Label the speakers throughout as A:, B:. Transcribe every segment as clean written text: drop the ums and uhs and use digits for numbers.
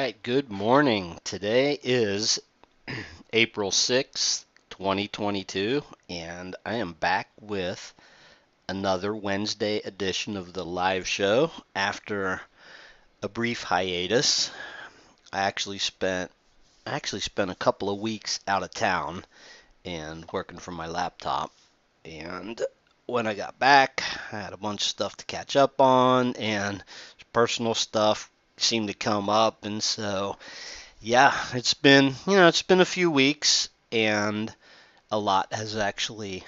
A: right, good morning. Today is April 6th, 2022, and I am back with another Wednesday edition of the live show after a brief hiatus. I actually spent a couple of weeks out of town and working from my laptop, and when I got back, I had a bunch of stuff to catch up on, and personal stuff seemed to come up, and so yeah, it's been a few weeks and a lot has actually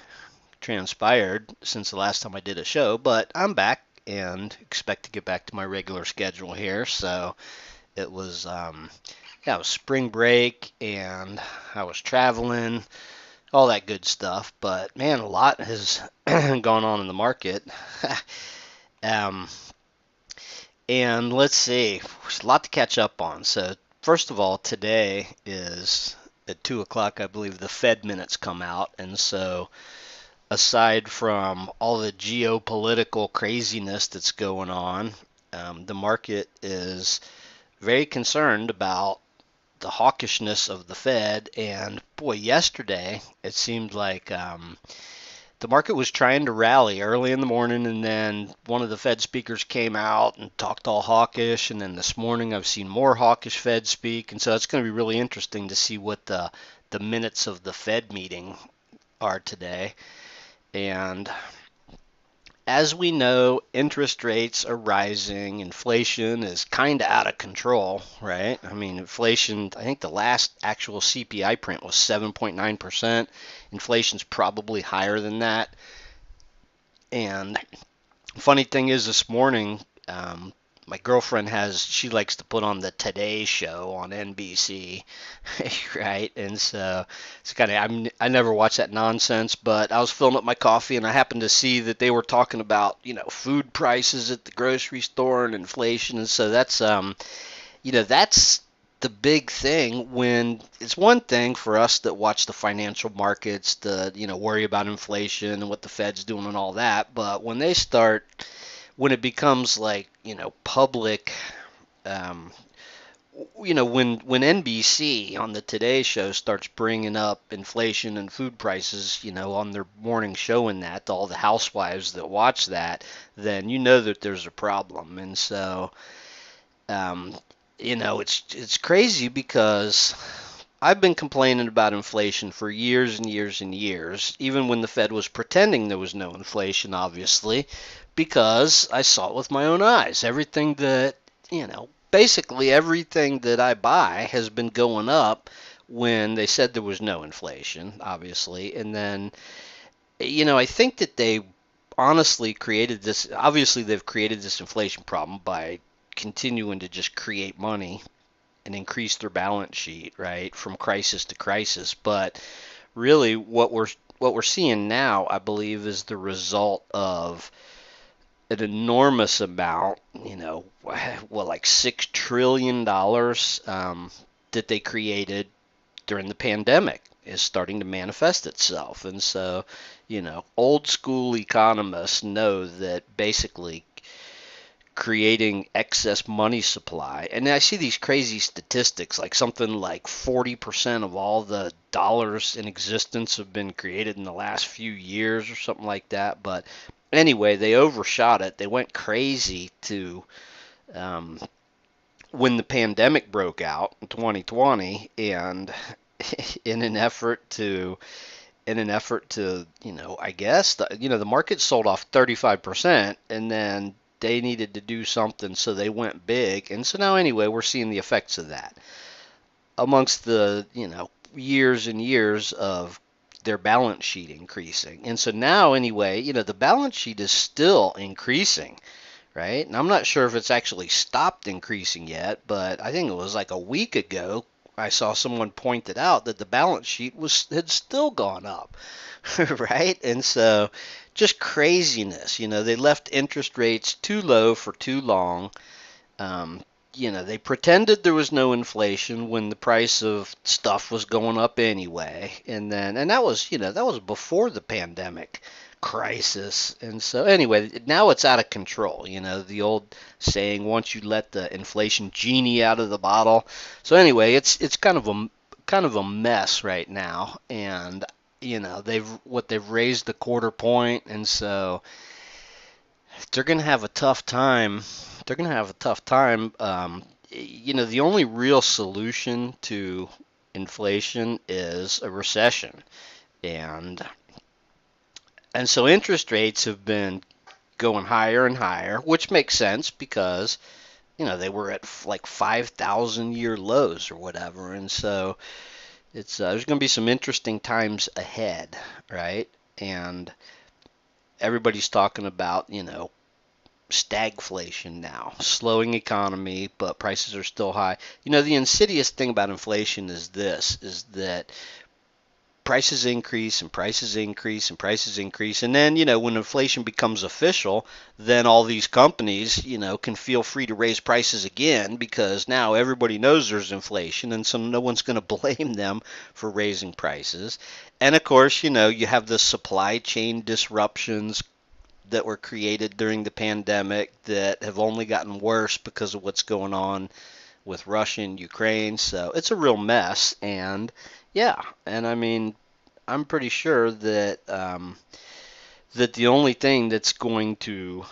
A: transpired since the last time I did a show, but I'm back and expect to get back to my regular schedule here. So it was, yeah, it was spring break and I was traveling, all that good stuff. But man, a lot has gone on in the market. um, and let's see, there's a lot to catch up on. So first of all, today is at 2 o'clock, I believe the Fed minutes come out. And so aside from all the geopolitical craziness that's going on, the market is very concerned about the hawkishness of the Fed. And boy, yesterday it seemed like the market was trying to rally early in the morning, and then one of the Fed speakers came out and talked all hawkish. And then this morning, I've seen more hawkish Fed speak, and so it's going to be really interesting to see what the minutes of the Fed meeting are today. And as we know, interest rates are rising. Inflation is kind of out of control, right? I mean, inflation, I think the last actual CPI print was 7.9%. Inflation's probably higher than that. And funny thing is, this morning, my girlfriend she likes to put on the Today Show on NBC, right? And so it's kind of, I never watch that nonsense, but I was filling up my coffee and I happened to see that they were talking about, food prices at the grocery store and inflation. And so that's the big thing. When it's one thing for us that watch the financial markets to, worry about inflation and what the Fed's doing and all that. But when it becomes like, public, um, when NBC on the Today Show starts bringing up inflation and food prices, on their morning show and that, to all the housewives that watch that, then you know that there's a problem. And so, it's crazy because I've been complaining about inflation for years and years and years, even when the Fed was pretending there was no inflation, obviously, because I saw it with my own eyes. Basically everything that I buy has been going up when they said there was no inflation, obviously. And then, I think that they honestly they've created this inflation problem by continuing to just create money and increase their balance sheet, right, from crisis to crisis. But really, what we're seeing now, I believe, is the result of an enormous amount, like $6 trillion that they created during the pandemic is starting to manifest itself. And so, old school economists know that basically creating excess money supply. And I see these crazy statistics, like something like 40% of all the dollars in existence have been created in the last few years or something like that. But anyway, they overshot it. They went crazy when the pandemic broke out in 2020, and in an effort to I guess the market sold off 35%, and then they needed to do something, so they went big. And so now anyway, we're seeing the effects of that amongst the years and years of their balance sheet increasing. And so now anyway, the balance sheet is still increasing, right? And I'm not sure if it's actually stopped increasing yet, but I think it was like a week ago I saw someone pointed out that the balance sheet had still gone up, right? And so just craziness. They left interest rates too low for too long. Um, they pretended there was no inflation when the price of stuff was going up anyway. And that was, that was before the pandemic crisis. And so anyway, now it's out of control. The old saying, once you let the inflation genie out of the bottle. So anyway, it's kind of a mess right now. And they've raised the quarter point, and so they're going to have a tough time. They're going to have a tough time. The only real solution to inflation is a recession, and so interest rates have been going higher and higher, which makes sense because they were at like 5,000-year lows or whatever, and so it's there's going to be some interesting times ahead, right? And everybody's talking about stagflation now, slowing economy, but prices are still high. The insidious thing about inflation is that prices increase and prices increase and prices increase, and then when inflation becomes official, then all these companies can feel free to raise prices again because now everybody knows there's inflation, and so no one's going to blame them for raising prices. And of course, you have the supply chain disruptions that were created during the pandemic that have only gotten worse because of what's going on with Russia and Ukraine. So it's a real mess. And yeah, and I mean, I'm pretty sure that the only thing that's going to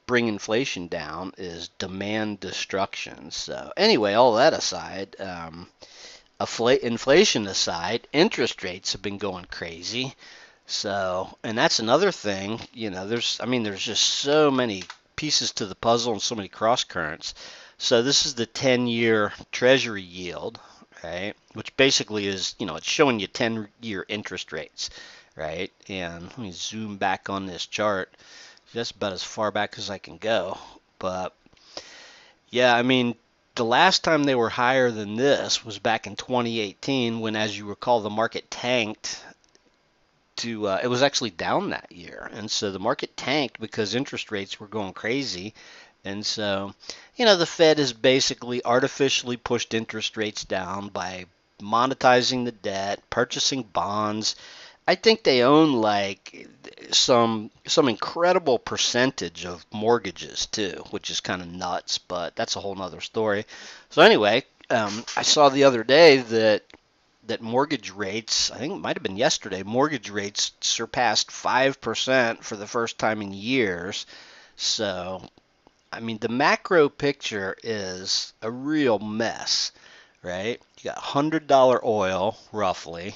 A: bring inflation down is demand destruction. So anyway, all that aside, inflation aside, interest rates have been going crazy. So, and that's another thing, there's just so many pieces to the puzzle and so many cross currents. So this is the 10-year Treasury Yield, right? Which basically is, it's showing you 10-year interest rates, right? And let me zoom back on this chart. That's about as far back as I can go. But yeah, the last time they were higher than this was back in 2018 when, as you recall, the market tanked it was actually down that year. And so the market tanked because interest rates were going crazy. And so, the Fed has basically artificially pushed interest rates down by monetizing the debt, purchasing bonds. I think they own like some incredible percentage of mortgages too, which is kind of nuts, but that's a whole nother story. So anyway, I saw the other day that mortgage rates, I think it might have been yesterday, mortgage rates surpassed 5% for the first time in years. So, the macro picture is a real mess, right? You got $100 oil, roughly.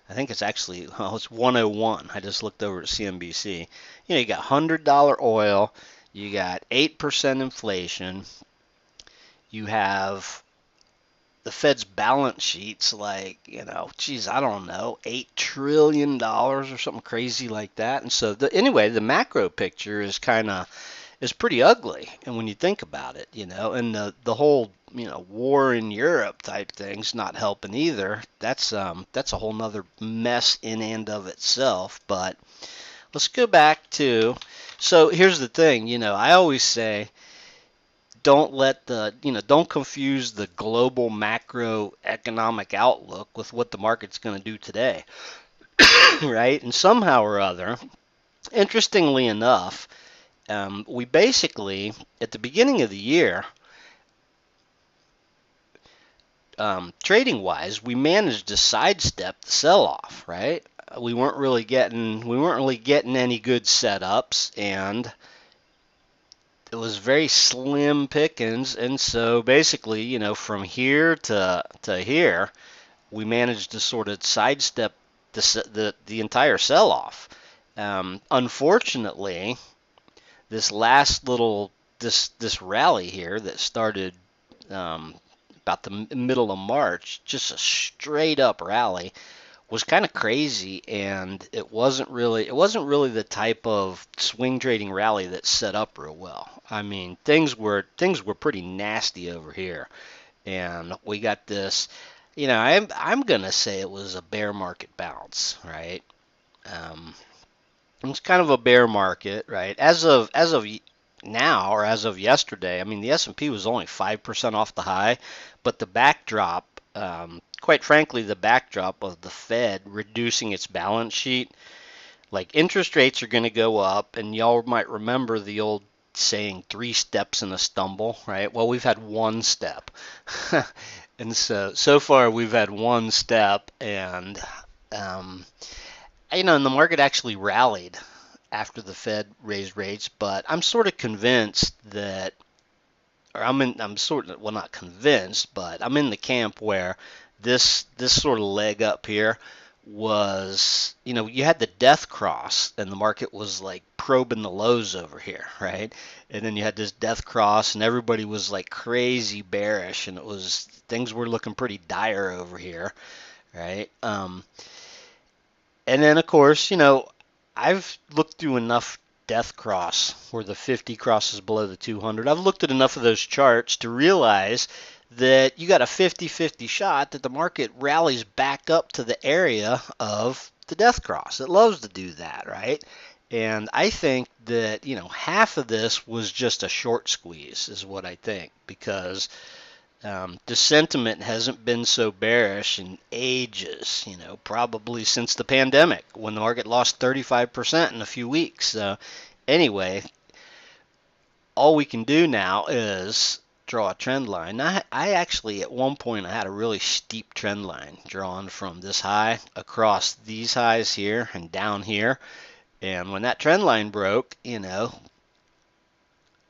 A: I think it's actually, it's 101. I just looked over at CNBC. You got $100 oil. You got 8% inflation. You have the Fed's balance sheet's like, I don't know, $8 trillion or something crazy like that. And so anyway, the macro picture is pretty ugly. And when you think about it, and the whole, war in Europe type thing's not helping either. That's a whole nother mess in and of itself. But let's go back to, so here's the thing, I always say, don't confuse the global macroeconomic outlook with what the market's going to do today, right? And somehow or other, interestingly enough, we basically, at the beginning of the year, trading-wise, we managed to sidestep the sell-off, right? We weren't really getting any good setups, and it was very slim pickings, and so basically, from here to here, we managed to sort of sidestep the entire sell-off. Unfortunately, this last this rally here that started about the middle of March, just a straight up rally, was kind of crazy, and it wasn't really the type of swing trading rally that set up real well. Things were pretty nasty over here, and we got this. I'm gonna say it was a bear market bounce, right? It's kind of a bear market, right? As of now, or as of yesterday, I mean, the S&P was only 5% off the high, but the backdrop, quite frankly, the backdrop of the Fed reducing its balance sheet, like interest rates are going to go up, and y'all might remember the old saying, three steps and a stumble, right? Well, we've had one step. And so far we've had one step, and um, and the market actually rallied after the Fed raised rates, but I'm sort of convinced that, or I'm sort of, well, not convinced, but I'm in the camp where this sort of leg up here was, you had the death cross and the market was like probing the lows over here, right? And then you had this death cross and everybody was like crazy bearish and things were looking pretty dire over here, right? And then, of course, I've looked through enough death cross where the 50 crosses below the 200. I've looked at enough of those charts to realize that you got a 50-50 shot that the market rallies back up to the area of the death cross. It loves to do that, right? And I think that, half of this was just a short squeeze, is what I think, because the sentiment hasn't been so bearish in ages, probably since the pandemic when the market lost 35% in a few weeks. So anyway, all we can do now is draw a trend line. I actually, at one point, I had a really steep trend line drawn from this high across these highs here and down here. And when that trend line broke,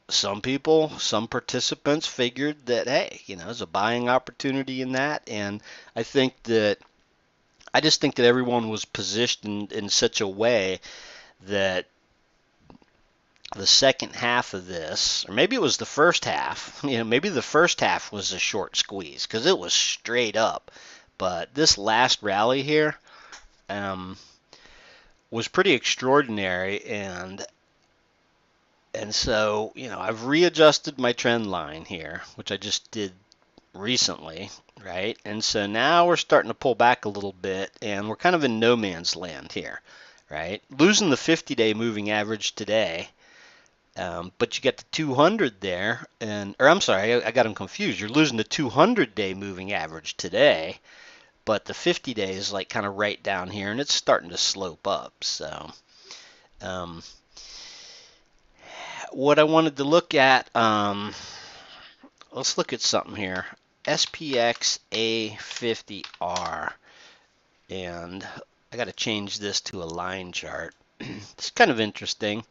A: some participants figured that, hey, there's a buying opportunity in that. And I just think that everyone was positioned in such a way that the second half of this, or maybe it was the first half, maybe the first half was a short squeeze because it was straight up. But this last rally here was pretty extraordinary, and so, I've readjusted my trend line here, which I just did recently, right? And so now we're starting to pull back a little bit, and we're kind of in no man's land here, right? Losing the 50-day moving average today, but you get the 200 there, or I'm sorry, I got them confused. You're losing the 200-day moving average today, but the 50-day is like kind of right down here, and it's starting to slope up. So, what I wanted to look at, let's look at something here. SPX A50R, and I got to change this to a line chart. It's kind of interesting.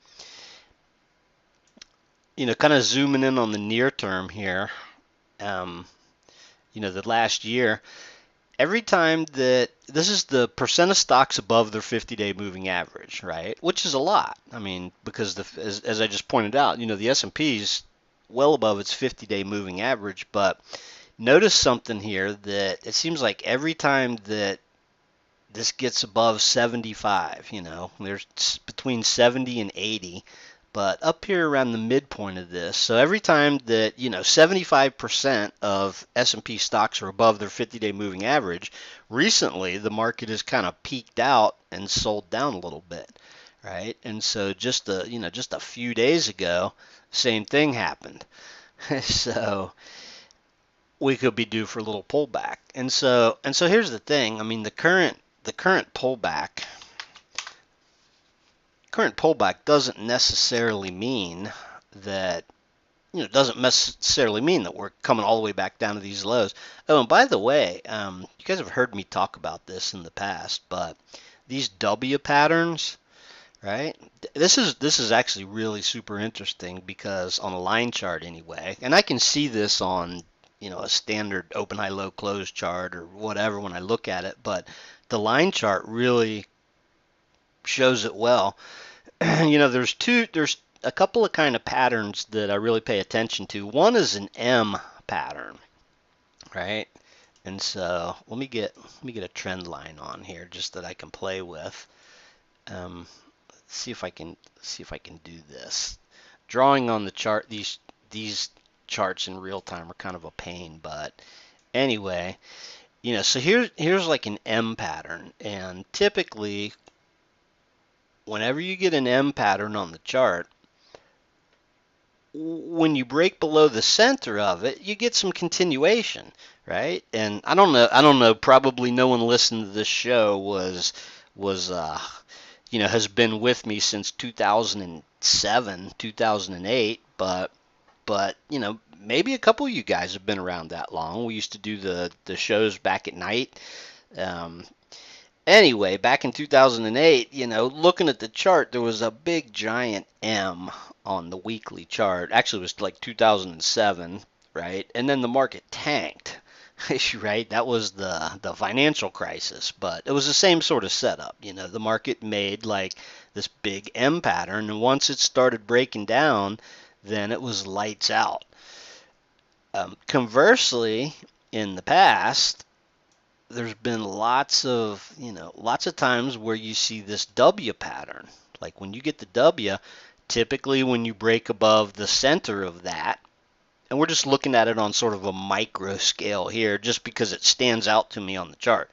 A: Kind of zooming in on the near term here. The last year, every time that this is the percent of stocks above their 50-day moving average, right? Which is a lot. I mean, because as I just pointed out, the S&P is well above its 50-day moving average, but notice something here that it seems like every time that this gets above 75, there's between 70 and 80, but up here around the midpoint of this, so every time that 75% of S&P stocks are above their 50-day moving average, recently the market has kind of peaked out and sold down a little bit, right? And so just a few days ago, same thing happened. So we could be due for a little pullback. And so here's the thing. I mean, the current pullback doesn't necessarily mean that we're coming all the way back down to these lows. Oh, and by the way, you guys have heard me talk about this in the past, but these W patterns, right? This is actually really super interesting because on a line chart anyway, and I can see this on a standard open, high, low, close chart or whatever when I look at it, but the line chart really shows it well. There's a couple of kind of patterns that I really pay attention to. One is an M pattern, right? And so let me get a trend line on here just that I can play with. See if I can do this. Drawing on the chart, these charts in real time are kind of a pain, but anyway, so here's like an M pattern, and typically whenever you get an M pattern on the chart, when you break below the center of it, you get some continuation, right? And I don't know, probably no one listening to this show was has been with me since 2007, 2008, but maybe a couple of you guys have been around that long. We used to do the shows back at night. Um, Anyway, back in 2008, looking at the chart, there was a big giant M on the weekly chart. Actually, it was like 2007, right? And then the market tanked, right? That was the financial crisis, but it was the same sort of setup. The market made like this big M pattern, and once it started breaking down, then it was lights out. Conversely, in the past, there's been lots of times where you see this W pattern. Like when you get the W, typically when you break above the center of that, and we're just looking at it on sort of a micro scale here just because it stands out to me on the chart.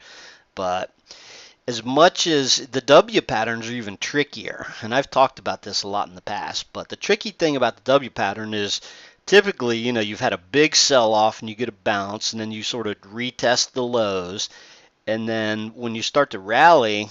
A: But as much as the W patterns are even trickier, and I've talked about this a lot in the past, but the tricky thing about the W pattern is typically, you've had a big sell-off and you get a bounce, and then you sort of retest the lows, and then when you start to rally,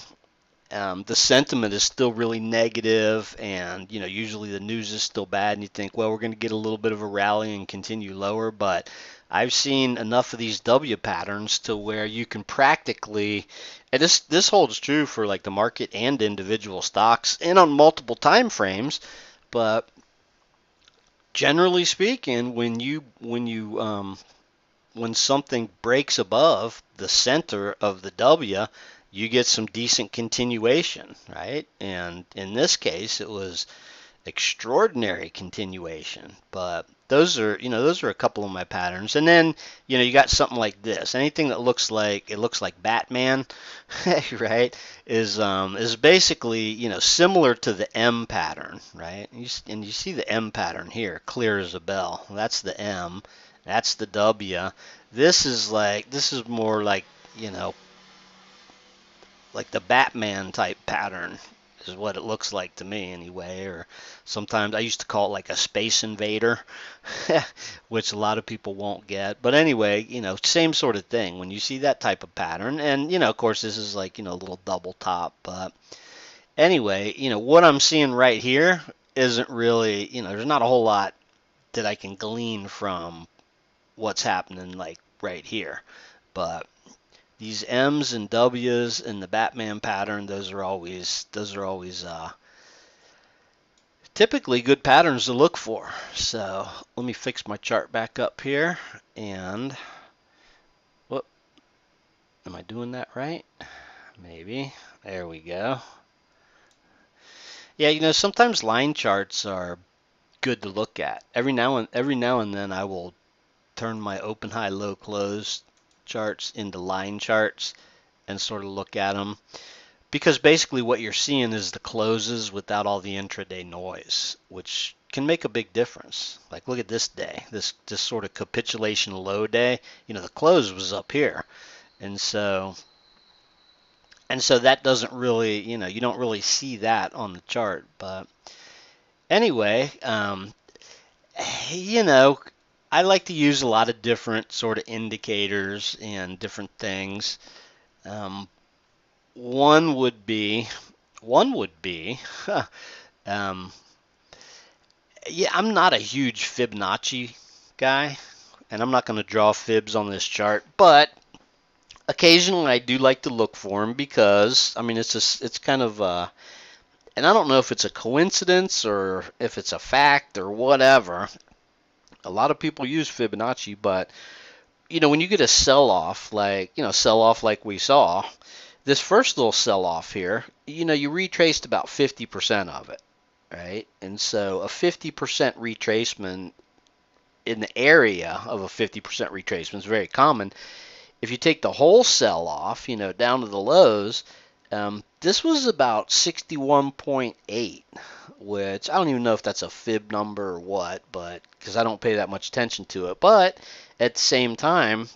A: the sentiment is still really negative, and usually the news is still bad, and you think, well, we're going to get a little bit of a rally and continue lower. But I've seen enough of these W patterns to where you can practically, and this holds true for like the market and individual stocks and on multiple time frames, but generally speaking, when something breaks above the center of the W, you get some decent continuation, right? And in this case, it was extraordinary continuation. But those are a couple of my patterns. And then, you got something like this. Anything that looks like Batman, right, is basically, similar to the M pattern, right? And you see the M pattern here, clear as a bell. That's the M. That's the W. This is more like, like the Batman type pattern is what it looks like to me anyway. Or sometimes I used to call it like a space invader, which a lot of people won't get. But anyway, same sort of thing. When you see that type of pattern, and of course this is like, a little double top. But anyway, what I'm seeing right here isn't really, there's not a whole lot that I can glean from what's happening like right here. But these M's and W's in the Batman pattern, those are always typically good patterns to look for. So let me fix my chart back up here, and whoop, am I doing that right? Maybe. There we go. Yeah, sometimes line charts are good to look at. Every now and then I will turn my open, high, low, close charts into line charts and sort of look at them, because basically what you're seeing is the closes without all the intraday noise, which can make a big difference. Like look at this day, this sort of capitulation low day. The close was up here, and so that doesn't really, you don't really see that on the chart. But anyway, I like to use a lot of different sort of indicators and different things. One would be, yeah, I'm not a huge Fibonacci guy, and I'm not going to draw fibs on this chart, but occasionally I do like to look for them because, it's kind of, and I don't know if it's a coincidence or if it's a fact or whatever. A lot of people use Fibonacci, but when you get a sell-off like we saw, this first little sell-off here, you retraced about 50% of it, right? And so a 50% retracement in the area of a 50% retracement is very common. If you take the whole sell-off, down to the lows, this was about 61.8, which I don't even know if that's a fib number or what, but because I don't pay that much attention to it. But at the same time,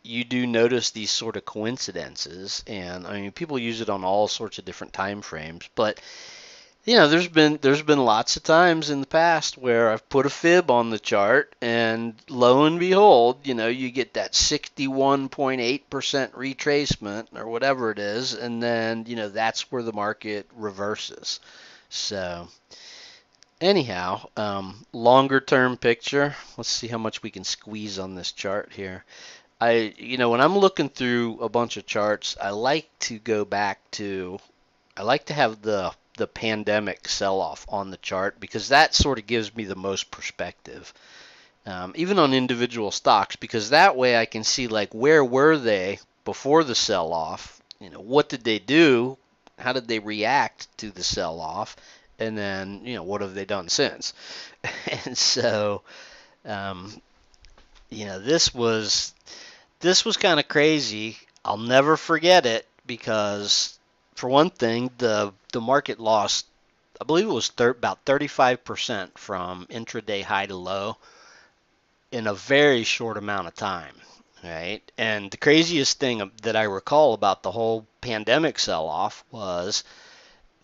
A: you do notice these sort of coincidences, and people use it on all sorts of different time frames. But there's been lots of times in the past where I've put a fib on the chart, and lo and behold, you get that 61.8% retracement or whatever it is, and then that's where the market reverses. So anyhow, longer term picture. Let's see how much we can squeeze on this chart here. When I'm looking through a bunch of charts, I like to have the pandemic sell-off on the chart because that sort of gives me the most perspective, even on individual stocks, because that way I can see like where were they before the sell-off, what did they do, how did they react to the sell-off, and then what have they done since. And so um, this was kind of crazy. I'll never forget it because, for one thing, the market lost, I believe it was about 35% from intraday high to low in a very short amount of time, right? And the craziest thing that I recall about the whole pandemic sell-off was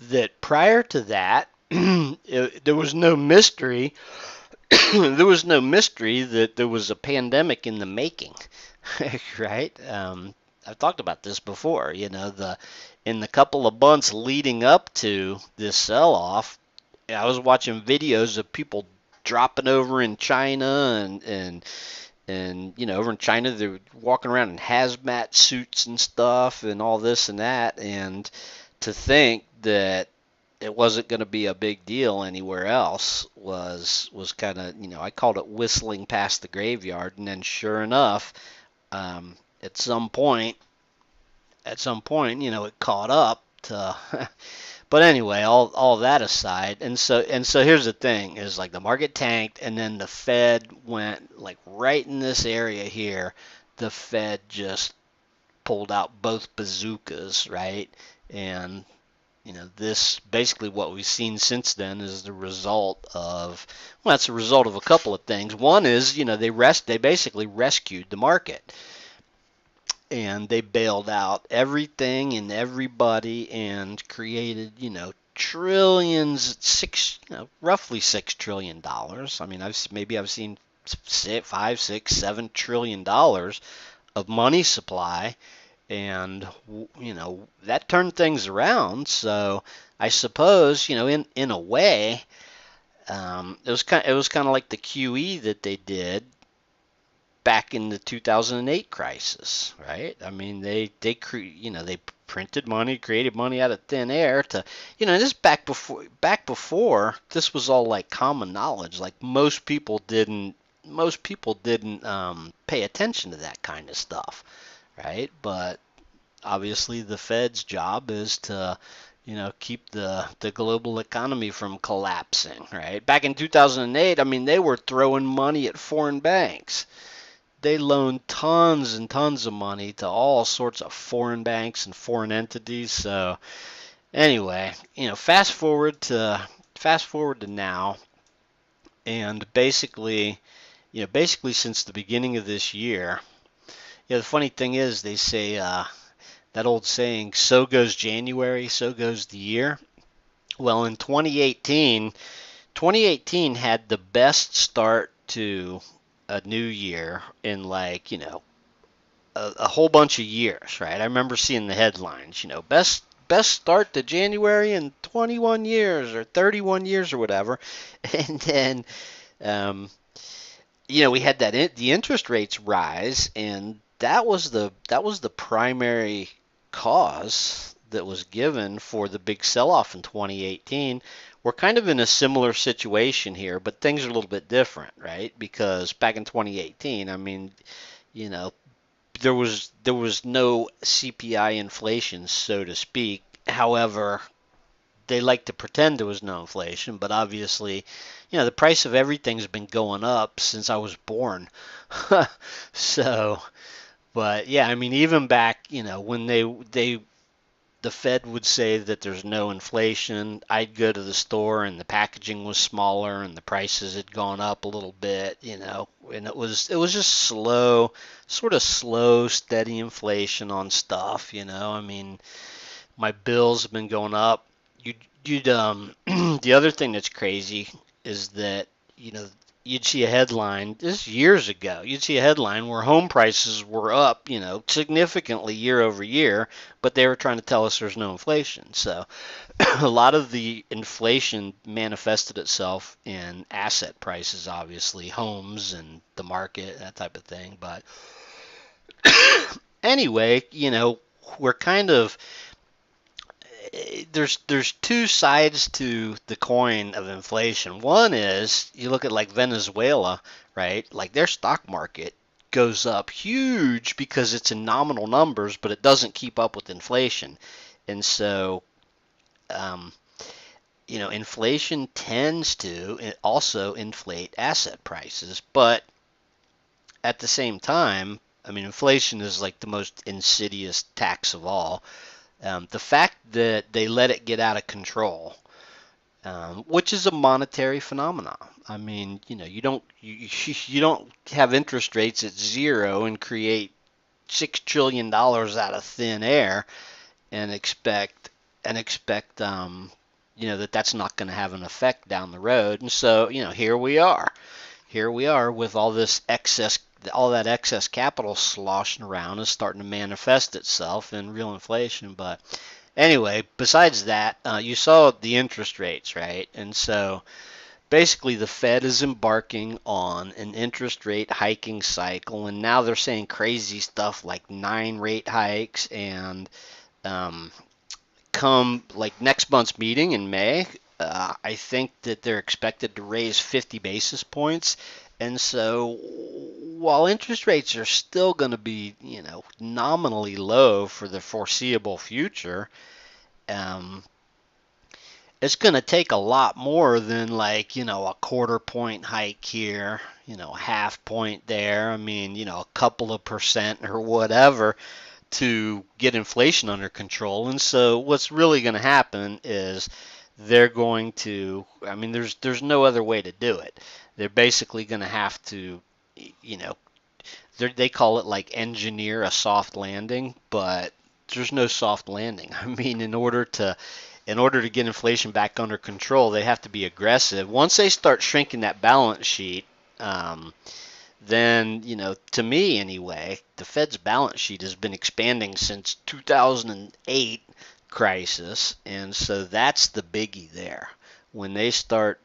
A: that prior to that, there was no mystery. There was no mystery that there was a pandemic in the making, right? I've talked about this before. In the couple of months leading up to this sell-off, I was watching videos of people dropping over in China and over in China they were walking around in hazmat suits and stuff and all this and that, and to think that it wasn't going to be a big deal anywhere else was kind of, I called it whistling past the graveyard. And then sure enough, um, at some point it caught up to but anyway, all that aside, and so here's the thing is like the market tanked, and then the Fed went like right in this area here. The Fed just pulled out both bazookas, right? And this basically what we've seen since then is the result of, well, that's a result of a couple of things. One is, they basically rescued the market, and they bailed out everything and everybody and created, trillions, roughly $6 trillion. I mean, I've seen 5, 6, $7 trillion of money supply, and that turned things around. So I suppose in a way, it was kind of like the QE that they did back in the 2008 crisis, right? I mean, they printed money, created money out of thin air to, this back before this was all like common knowledge. Like most people didn't pay attention to that kind of stuff, right? But obviously the Fed's job is to keep the global economy from collapsing, right? Back in 2008, I mean, they were throwing money at foreign banks. They loaned tons and tons of money to all sorts of foreign banks and foreign entities. So anyway, fast forward to now, and basically since the beginning of this year, the funny thing is they say that old saying, so goes January, so goes the year. Well, in 2018 had the best start to a new year in like, a whole bunch of years, right? I remember seeing the headlines, best start to January in 21 years or 31 years or whatever. And then um, we had the interest rates rise, and that was the primary cause that was given for the big sell-off in 2018. We're kind of in a similar situation here, but things are a little bit different, right? Because back in 2018, I mean, you know, there was no CPI inflation, so to speak. However, they like to pretend there was no inflation, but obviously, the price of everything's been going up since I was born. So, but yeah, I mean, even back, when the Fed would say that there's no inflation, I'd go to the store and the packaging was smaller and the prices had gone up a little bit, and it was just slow, sort of slow, steady inflation on stuff. I mean, my bills have been going up. you'd the other thing that's crazy is that you know you'd see a headline this years ago. You'd see a headline where home prices were up, significantly year over year, but they were trying to tell us there's no inflation. So a lot of the inflation manifested itself in asset prices, obviously, homes and the market, that type of thing. But anyway, we're kind of there's two sides to the coin of inflation. One is you look at like Venezuela, right? Like their stock market goes up huge because it's in nominal numbers, but it doesn't keep up with inflation. And so, um, inflation tends to also inflate asset prices, but at the same time, I mean, inflation is like the most insidious tax of all. The fact that they let it get out of control, which is a monetary phenomenon. I mean, you don't have interest rates at zero and create $6 trillion out of thin air and expect that's not going to have an effect down the road. And so, here we are. Here we are with all that excess capital sloshing around is starting to manifest itself in real inflation. But anyway, besides that, you saw the interest rates, right? And so basically the Fed is embarking on an interest rate hiking cycle, and now they're saying crazy stuff like 9 rate hikes, and um, come like next month's meeting in May, I think that they're expected to raise 50 basis points. And so while interest rates are still going to be, nominally low for the foreseeable future, um, it's going to take a lot more than like, a quarter point hike here, a half point there. I mean, a couple of percent or whatever to get inflation under control. And so what's really going to happen is they're going to, I mean, there's no other way to do it. They're basically going to have to, you know, they call it like engineer a soft landing, but there's no soft landing. I mean, in order to get inflation back under control, they have to be aggressive. Once they start shrinking that balance sheet, then, to me anyway, the Fed's balance sheet has been expanding since 2008 crisis, and so that's the biggie there. When they start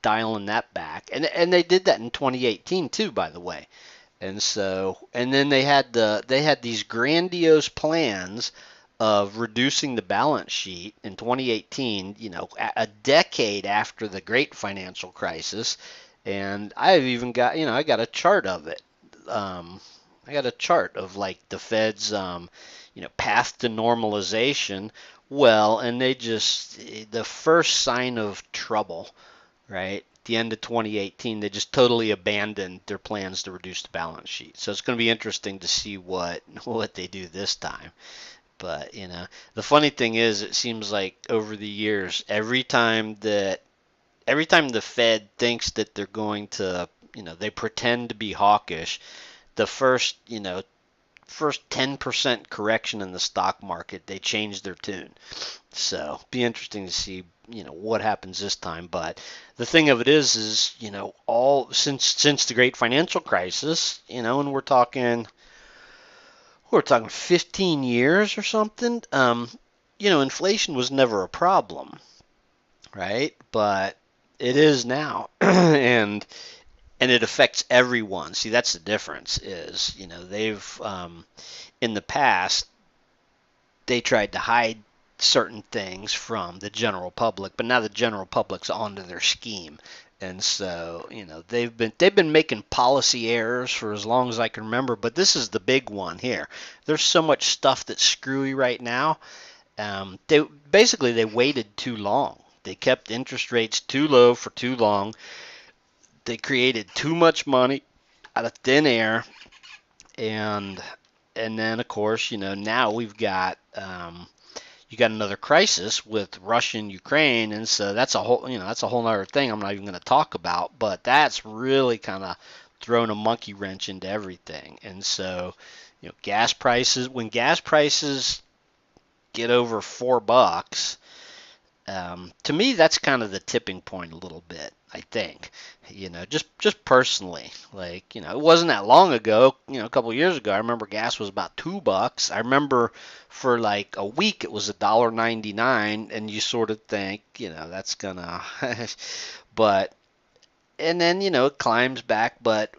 A: dialing that back, and they did that in 2018 too, by the way. And then they had these grandiose plans of reducing the balance sheet in 2018, a decade after the great financial crisis. And I've even got, I got a chart of it. I got a chart of like the Fed's, path to normalization. Well, and the first sign of trouble, right? At the end of 2018, they just totally abandoned their plans to reduce the balance sheet. So it's going to be interesting to see what they do this time. But, the funny thing is, it seems like over the years, every time the Fed thinks that they're going to, they pretend to be hawkish, the first 10% correction in the stock market, they change their tune. So, be interesting to see, what happens this time. But the thing of it is, all since the great financial crisis, and we're talking 15 years or something, inflation was never a problem, right? But it is now, and it affects everyone. See, that's the difference. Is they've in the past they tried to hide certain things from the general public, but now the general public's onto their scheme. And so, they've been making policy errors for as long as I can remember, but this is the big one here. There's so much stuff that's screwy right now. They waited too long. They kept interest rates too low for too long. They created too much money out of thin air, and then of course, now we've got you got another crisis with Russia and Ukraine, and so that's a whole other thing I'm not even going to talk about. But that's really kind of thrown a monkey wrench into everything. And so, when gas prices get over $4, To me, that's kind of the tipping point a little bit, I think. Just personally, like, it wasn't that long ago, a couple of years ago, I remember gas was about $2. I remember for like a week it was $1.99, and you sort of think, that's gonna, but, and then, it climbs back, but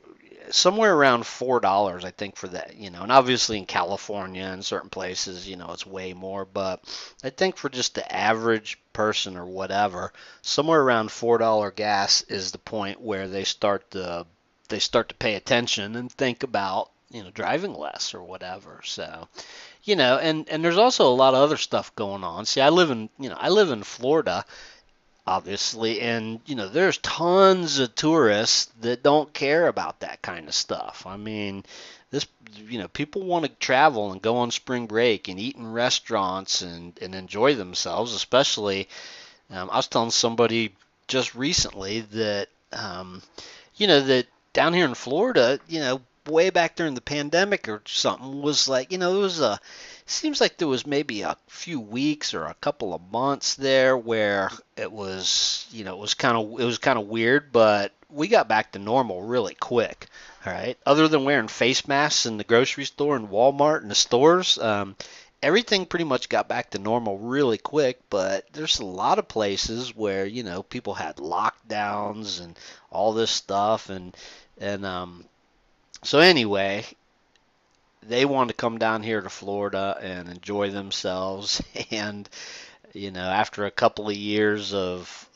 A: somewhere around $4, I think, for that, and obviously in California and certain places, it's way more, but I think for just the average person or whatever, somewhere around $4 gas is the point where they start to pay attention and think about, driving less or whatever. So, and there's also a lot of other stuff going on. See, I live in Florida, obviously, and there's tons of tourists that don't care about that kind of stuff. I mean, this people want to travel and go on spring break and eat in restaurants and enjoy themselves. Especially, I was telling somebody just recently that that down here in Florida, way back during the pandemic or something, was like, it was seems like there was maybe a few weeks or a couple of months there where it was, it was kind of weird, but we got back to normal really quick. All right. Other than wearing face masks in the grocery store and Walmart and the stores, everything pretty much got back to normal really quick. But there's a lot of places where, people had lockdowns and all this stuff, and so anyway, they want to come down here to Florida and enjoy themselves. And after a couple of years of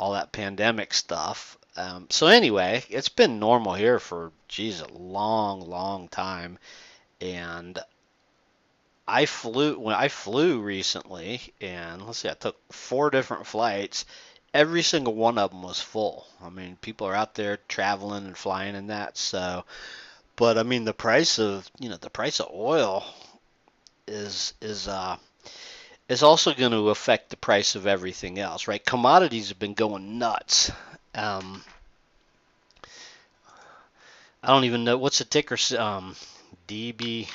A: all that pandemic stuff. So anyway, it's been normal here for, geez, a long, long time. And when I flew recently, and let's see, I took 4 different flights. Every single one of them was full. I mean, people are out there traveling and flying and that. So, but I mean, the price of oil is also going to affect the price of everything else, right? Commodities have been going nuts. Um, I don't even know what's the ticker. DBC.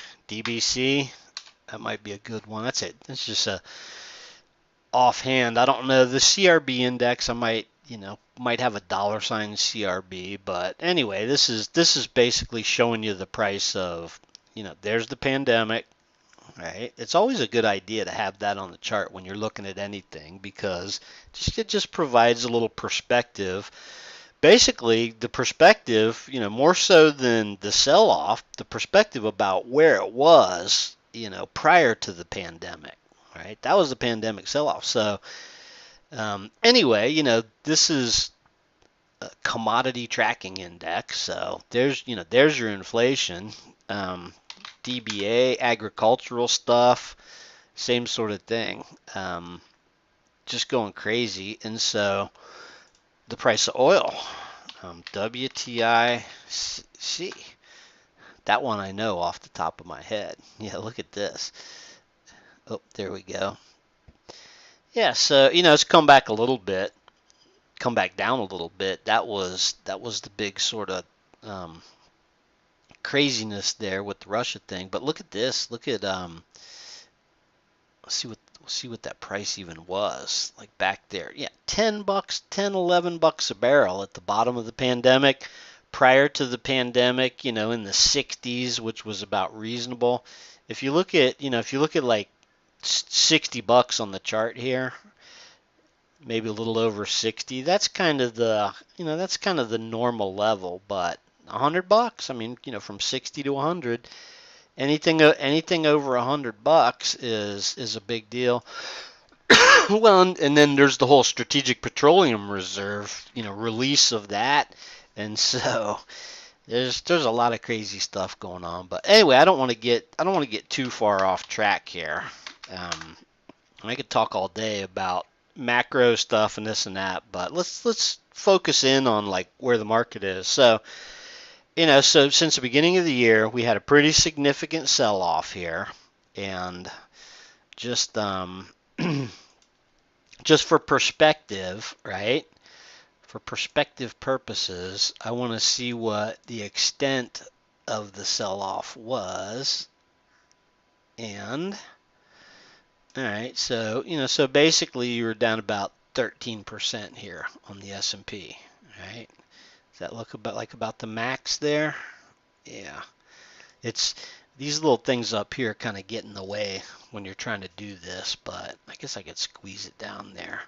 A: That might be a good one. That's it. It's just a offhand. I don't know the CRB index. I might have a dollar sign CRB, but anyway, this is basically showing you the price of, there's the pandemic. Right. It's always a good idea to have that on the chart when you're looking at anything, because it just provides a little perspective. Basically, the perspective, more so than the sell-off, the perspective about where it was, prior to the pandemic. Right. That was the pandemic sell-off. So anyway, this is a commodity tracking index. So there's your inflation. DBA, agricultural stuff, same sort of thing. Just going crazy. And so the price of oil, WTIC, that one I know off the top of my head. Yeah, look at this. Oh, there we go. Yeah, so it's come back a little bit, come back down a little bit. That was the big sort of craziness there with the Russia thing. But look at this. Look at let's see what that price even was like back there. Yeah, $10, 10, $11 a barrel at the bottom of the pandemic. Prior to the pandemic, in the 60s, which was about reasonable. If you look at like $60 on the chart here, maybe a little over 60, that's kind of the normal level. But $100, I mean, from 60 to 100, anything over $100 is a big deal. Well, and then there's the whole Strategic Petroleum Reserve, release of that, and so there's a lot of crazy stuff going on. But anyway, I don't want to get too far off track here. I could talk all day about macro stuff and this and that, but let's focus in on like where the market is. So so since the beginning of the year, we had a pretty significant sell-off here, and just just for perspective, right? For perspective purposes, I want to see what the extent of the sell-off was, and All right, so so basically you were down about 13% here on the S&P. All right, does that look about the max there? Yeah, it's these little things up here kind of get in the way when you're trying to do this, but I guess I could squeeze it down there.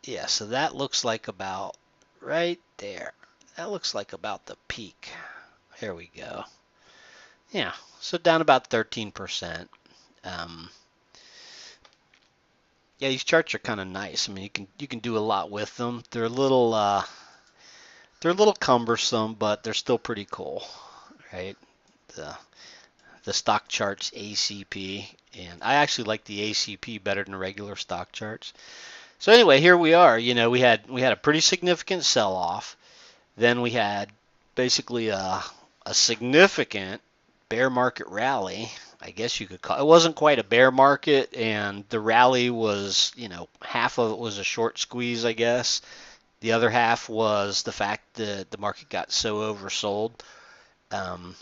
A: Yeah, so that looks like about right there. That looks like about the peak. There we go. Yeah, so down about 13%. Um, yeah, these charts are kind of nice. I mean, you can do a lot with them. They're a little cumbersome, but they're still pretty cool, right? The the stock charts ACP, and I actually like the ACP better than the regular stock charts. So anyway, here we are. We had a pretty significant sell-off. Then we had basically a significant bear market rally. I guess you could call it. It wasn't quite a bear market, and the rally was, half of it was a short squeeze, I guess. The other half was the fact that the market got so oversold. Um,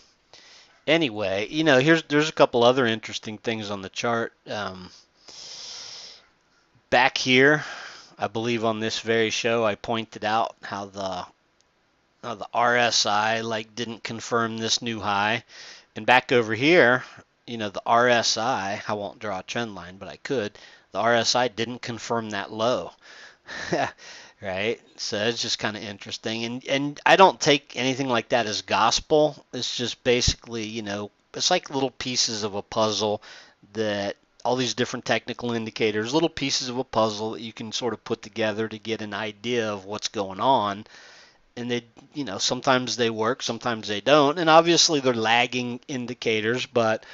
A: anyway, there's a couple other interesting things on the chart. Back here, I believe on this very show, I pointed out how the RSI didn't confirm this new high, and back over here, the RSI. I won't draw a trend line, but I could. The RSI didn't confirm that low. Right? So it's just kind of interesting. And I don't take anything like that as gospel. It's just basically, it's like little pieces of a puzzle that all these different technical indicators, little pieces of a puzzle that you can sort of put together to get an idea of what's going on. And they, sometimes they work, sometimes they don't. And obviously they're lagging indicators, but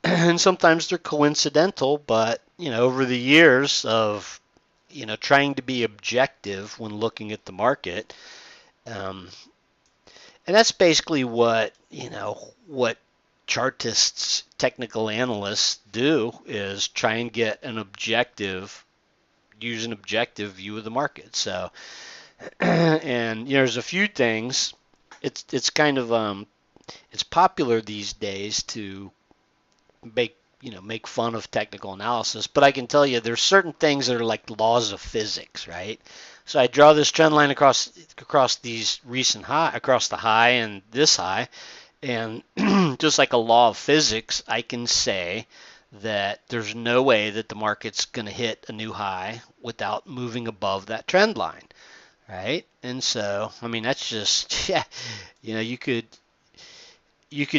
A: and sometimes they're coincidental, but over the years of trying to be objective when looking at the market. Um, and that's basically what chartists, technical analysts do is try and get use an objective view of the market. So, and there's a few things. It's kind of it's popular these days to make fun of technical analysis, but I can tell you there's certain things that are like laws of physics, right? So I draw this trend line across these recent high, across the high and this high, and just like a law of physics, I can say that there's no way that the market's going to hit a new high without moving above that trend line, right? And so, I mean, that's just, yeah, you could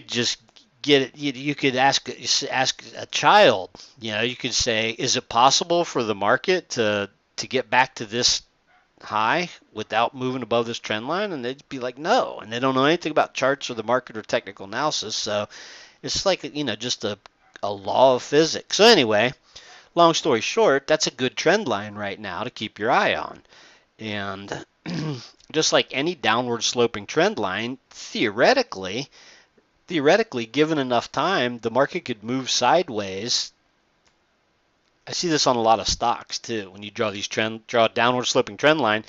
A: just get it. You could ask a child. You could say, is it possible for the market to get back to this high without moving above this trend line? And they'd be like, no. And they don't know anything about charts or the market or technical analysis. So it's like just a law of physics. So anyway, long story short, that's a good trend line right now to keep your eye on. And just like any downward sloping trend line, theoretically, given enough time, the market could move sideways. I see this on a lot of stocks too. When you draw a downward sloping trend line,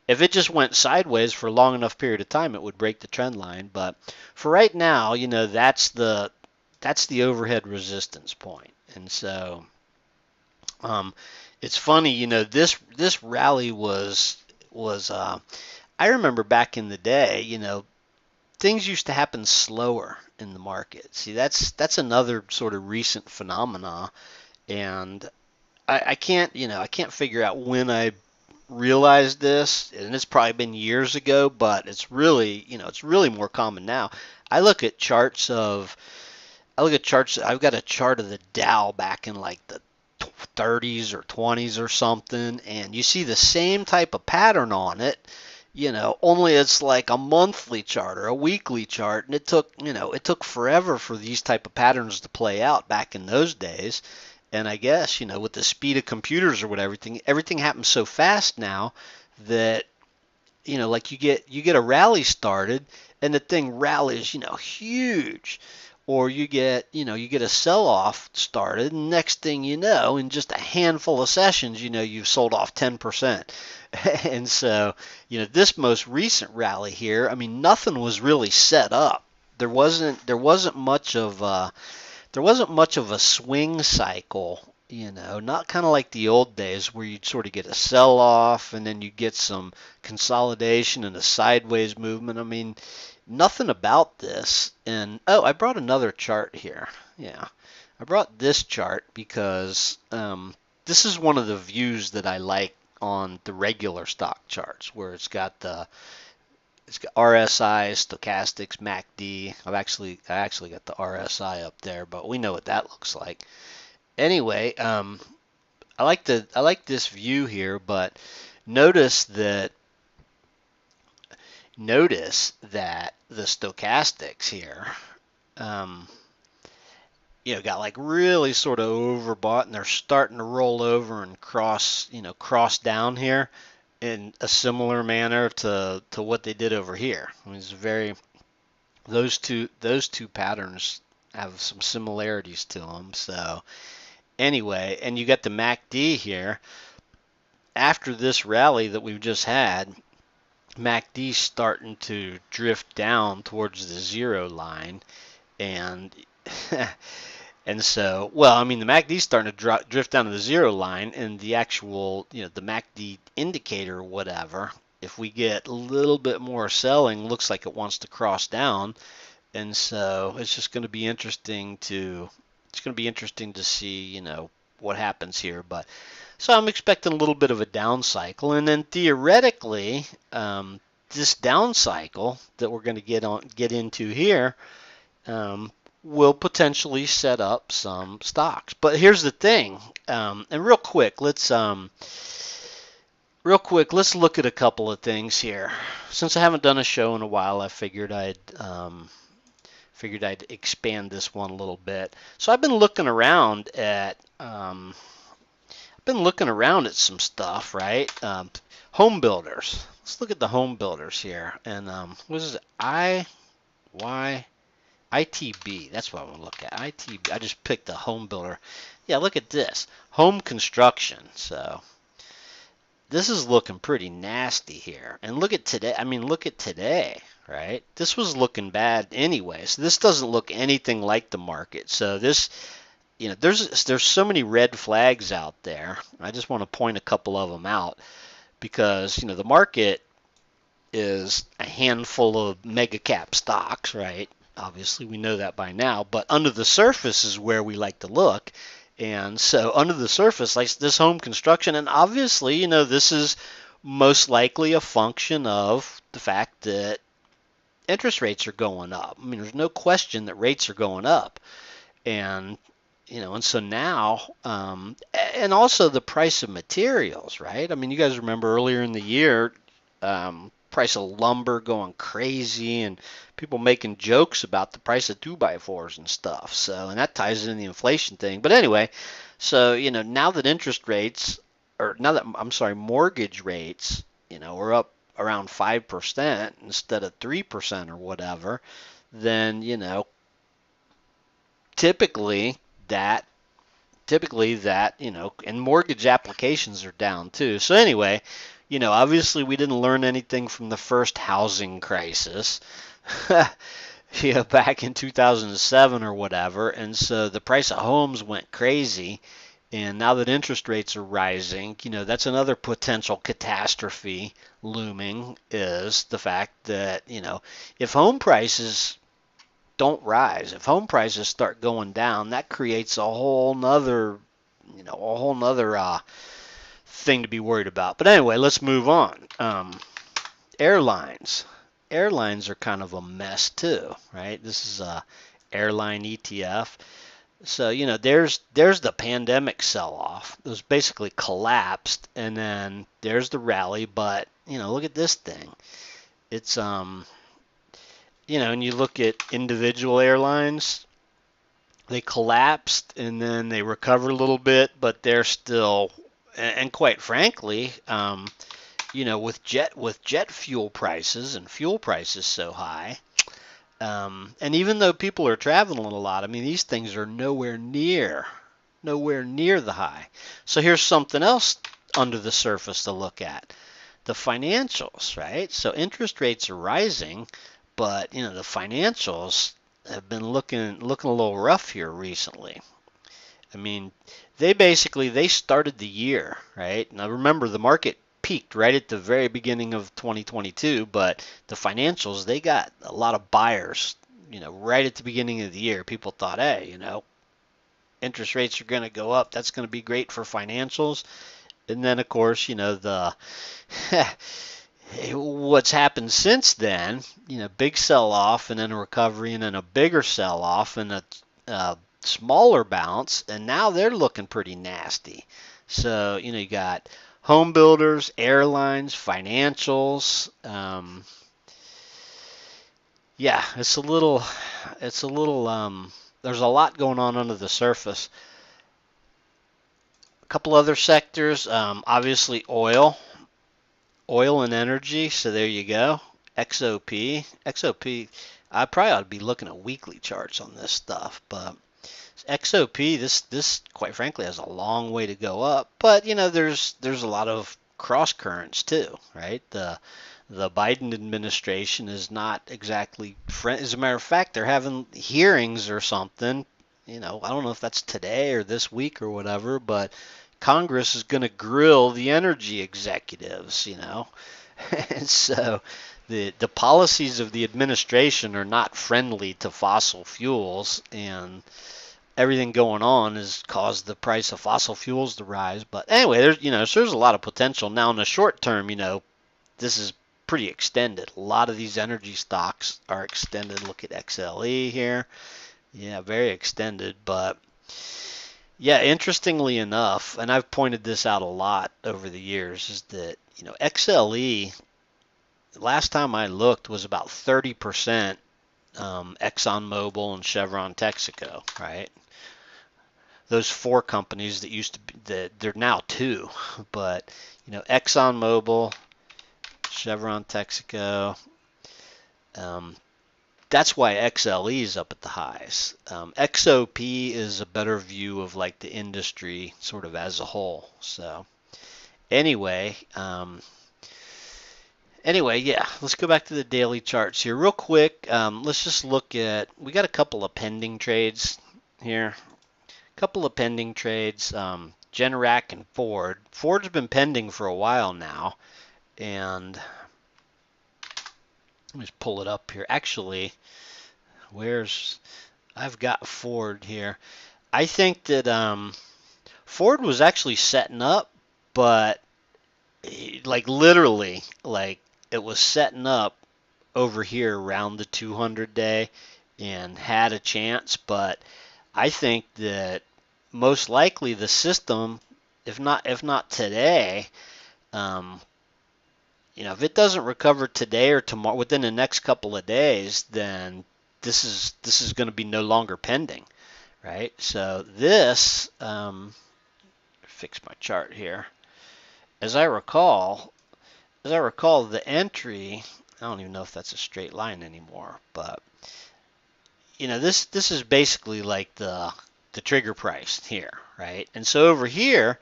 A: if it just went sideways for a long enough period of time, it would break the trend line. But for right now, that's the overhead resistance point. And so, it's funny, this rally was I remember back in the day, things used to happen slower in the market. See, that's another sort of recent phenomena, and I can't figure out when I realized this, and it's probably been years ago, but it's really more common now. I look at charts. I've got a chart of the Dow back in like the 30s or 20s or something, and you see the same type of pattern on it. Only it's like a monthly chart or a weekly chart, and it took forever for these type of patterns to play out back in those days. And I guess, with the speed of computers or whatever, everything happens so fast now that, like you get a rally started and the thing rallies, huge. Or you get a sell-off started, and next thing you know, in just a handful of sessions, you've sold off 10%. And so, this most recent rally here, I mean, nothing was really set up. There wasn't much of there wasn't much of a swing cycle, not kind of like the old days where you'd sort of get a sell off and then you get some consolidation and a sideways movement. I mean, nothing about this. And oh, I brought another chart here. Yeah, I brought this chart because this is one of the views that I like on the regular stock charts, where it's got RSI, stochastics, MACD. I actually got the RSI up there, but we know what that looks like. Anyway, I like this view here, but notice that the stochastics here, got like really sort of overbought, and they're starting to roll over and cross down here in a similar manner to what they did over here. I mean, those two patterns have some similarities to them. So anyway, and you got the MACD here. After this rally that we've just had, MACD starting to drift down towards the zero line, and and so, well, I mean, the MACD is starting to drift down to the zero line, and the actual, the MACD indicator, whatever, if we get a little bit more selling, looks like it wants to cross down, and so it's just going to be interesting to see, what happens here. But so I'm expecting a little bit of a down cycle, and then theoretically, this down cycle that we're going to get into here. Will potentially set up some stocks. But here's the thing, and real quick, let's look at a couple of things here. Since I haven't done a show in a while, I figured I'd expand this one a little bit. So I've been looking around at some stuff, right? Home builders. Let's look at the home builders here, and what is it? ITB, that's what I want to look at. ITB, I just picked a home builder. Yeah, look at this. Home construction. So this is looking pretty nasty here. And look at today, right? This was looking bad anyway. So this doesn't look anything like the market. So this, there's so many red flags out there. I just want to point a couple of them out because, the market is a handful of mega cap stocks, right? Obviously, we know that by now, but under the surface is where we like to look. And so under the surface, like this home construction, and obviously, this is most likely a function of the fact that interest rates are going up. I mean, there's no question that rates are going up. And, and so now, and also the price of materials, right? I mean, you guys remember earlier in the year, price of lumber going crazy and people making jokes about the price of 2x4s and stuff. So, and that ties into the inflation thing. But anyway, so, now that mortgage rates, are up around 5% instead of 3% or whatever, then, typically that, and mortgage applications are down too. So anyway, obviously we didn't learn anything from the first housing crisis, back in 2007 or whatever. And so the price of homes went crazy. And now that interest rates are rising, that's another potential catastrophe looming, is the fact that, if home prices don't rise, if home prices start going down, that creates a whole nother thing to be worried about. But anyway, let's move on. Airlines are kind of a mess too, right? This is Airline Etf. So, there's the pandemic sell-off. It was basically collapsed, and then there's the rally. But, look at this thing. It's, and you look at individual airlines, they collapsed, and then they recover a little bit, but they're still, and quite frankly, with jet fuel prices and fuel prices so high, and even though people are traveling a lot, I mean, these things are nowhere near the high. So here's something else under the surface to look at. The financials, right? So interest rates are rising, but, the financials have been looking a little rough here recently. I mean, they started the year, right? Now remember, the market peaked right at the very beginning of 2022, but the financials, they got a lot of buyers, right at the beginning of the year. People thought, hey, interest rates are going to go up. That's going to be great for financials. And then, of course, the what's happened since then, big sell off and then a recovery and then a bigger sell off and a smaller bounce, and now they're looking pretty nasty. So, you got home builders, airlines, financials. Yeah, there's a lot going on under the surface. A couple other sectors, obviously oil and energy. So there you go. XOP. I probably ought to be looking at weekly charts on this stuff, but XOP, this quite frankly has a long way to go up. But there's a lot of cross currents too, right? The Biden administration is not exactly friend. As a matter of fact, they're having hearings or something. I don't know if that's today or this week or whatever, but Congress is going to grill the energy executives, And so the policies of the administration are not friendly to fossil fuels, and everything going on has caused the price of fossil fuels to rise. But anyway, there's a lot of potential. Now in the short term, this is pretty extended. A lot of these energy stocks are extended. Look at XLE here. Yeah, very extended, but yeah, interestingly enough, and I've pointed this out a lot over the years, is that, XLE, last time I looked, was about 30% ExxonMobil and Chevron Texaco, right? Those four companies that used to be, they're now two, but, ExxonMobil, Chevron Texaco, that's why XLE is up at the highs. XOP is a better view of like the industry sort of as a whole. So anyway, yeah, let's go back to the daily charts here real quick. Let's just look at, we got a couple of pending trades here. A couple of pending trades, Generac and Ford. Ford's been pending for a while now, and let me just pull it up here. Actually, I've got Ford here. I think that Ford was actually setting up, but like literally, like it was setting up over here around the 200 day and had a chance, but I think that most likely the system, if not today, if it doesn't recover today or tomorrow within the next couple of days, then this is going to be no longer pending, right? So this, fix my chart here. As I recall, the entry, I don't even know if that's a straight line anymore, but this is basically like the trigger price here, right? And so over here,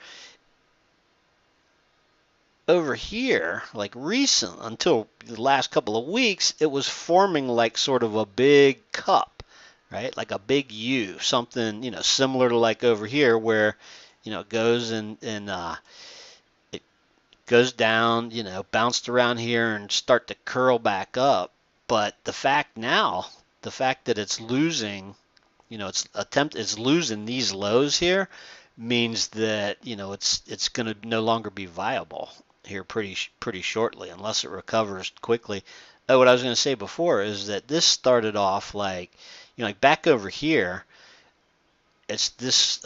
A: like recent, until the last couple of weeks, it was forming like sort of a big cup, right? Like a big U, something, similar to like over here where, it goes and it goes down, bounced around here and start to curl back up. But the fact that it's losing, it's losing these lows here means that, it's going to no longer be viable here pretty shortly unless it recovers quickly. Oh, what I was going to say before is that this started off like, like back over here, it's this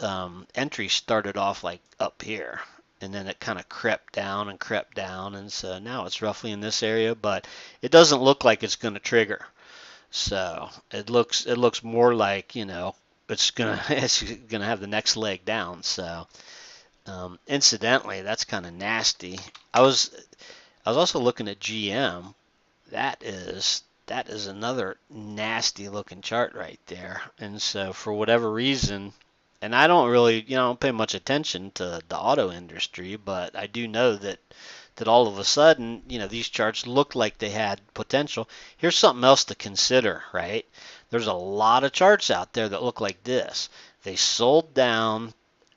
A: entry started off like up here, and then it kind of crept down, and so now it's roughly in this area, but it doesn't look like it's going to trigger. So it looks more like, it's gonna have the next leg down. So incidentally, that's kind of nasty. I was also looking at GM. That is another nasty looking chart right there. And so for whatever reason, and I don't really, don't pay much attention to the auto industry, but I do know that that all of a sudden, these charts looked like they had potential. Here's something else to consider, right? There's a lot of charts out there that look like this. They sold down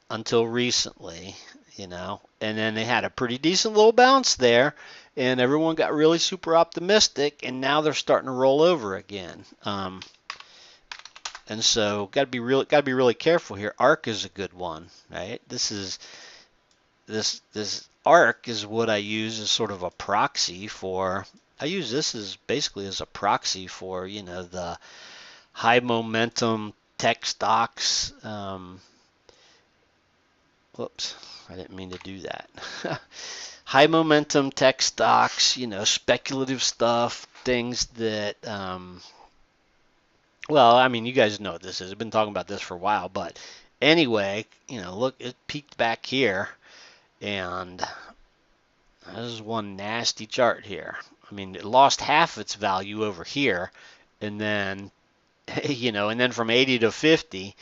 A: until recently, and then they had a pretty decent little bounce there, and everyone got really super optimistic, and now they're starting to roll over again. And so got to be really careful here. ARC is a good one, right? This ARC is what I use as sort of a proxy for. I use this as basically as a proxy for the high momentum tech stocks. Whoops, I didn't mean to do that. High momentum tech stocks, speculative stuff, things that, well, I mean, you guys know what this is. I've been talking about this for a while, but anyway, look, it peaked back here, and this is one nasty chart here. I mean, it lost half its value over here, and then, and then from 80 to 50.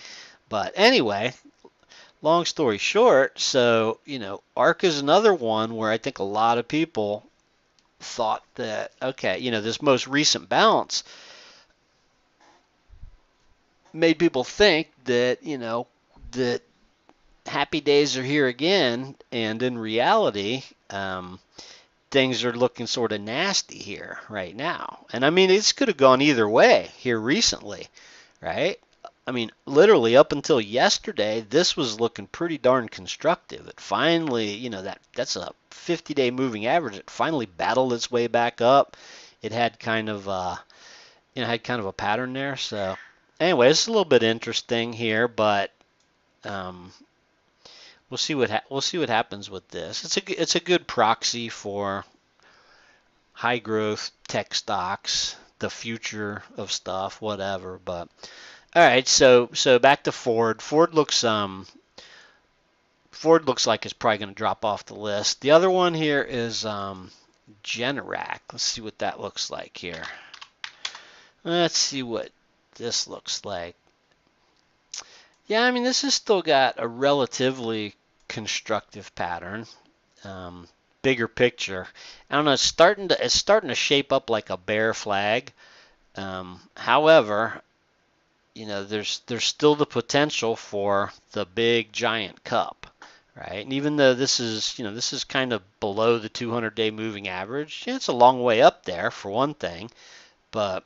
A: But anyway, long story short, so, ARC is another one where I think a lot of people thought that, okay, this most recent bounce made people think that, that happy days are here again, and in reality, things are looking sort of nasty here right now. And I mean, this could have gone either way here recently, right? I mean, literally up until yesterday, this was looking pretty darn constructive. It finally, that's a 50-day moving average. It finally battled its way back up. It had kind of, a pattern there. So, anyway, it's a little bit interesting here, but we'll see what happens with this. It's a good proxy for high growth tech stocks, the future of stuff, whatever. But all right, so back to Ford. Ford looks like it's probably going to drop off the list. The other one here is Generac. Let's see what that looks like here. Let's see what this looks like. Yeah, I mean, this has still got a relatively constructive pattern. Bigger picture. I don't know. It's starting to shape up like a bear flag. However, there's still the potential for the big giant cup, right? And even though this is kind of below the 200-day moving average, it's a long way up there for one thing. But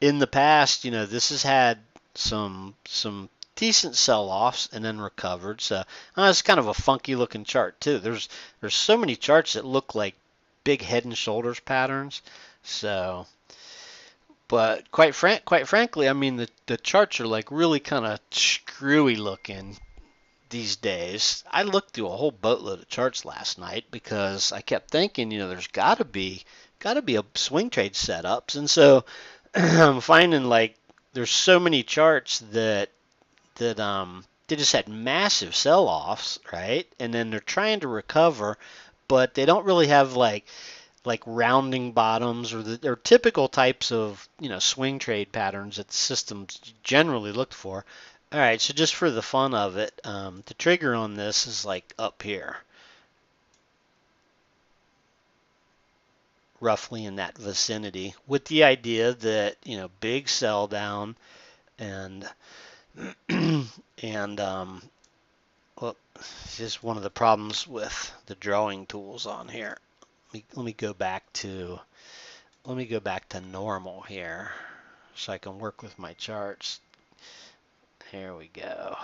A: in the past, this has had some decent sell-offs and then recovered. So it's kind of a funky looking chart too. There's so many charts that look like big head and shoulders patterns. So, but quite frankly, I mean the charts are like really kind of screwy looking these days. I looked through a whole boatload of charts last night because I kept thinking, there's got to be a swing trade setups, and so I'm finding like there's so many charts that they just had massive sell-offs, right? And then they're trying to recover, but they don't really have like rounding bottoms or typical types of swing trade patterns that the systems generally look for. All right, so just for the fun of it, the trigger on this is like up here, roughly in that vicinity, with the idea that big sell down and well, it's just one of the problems with the drawing tools on here. Let me go back to normal here so I can work with my charts. Here we go.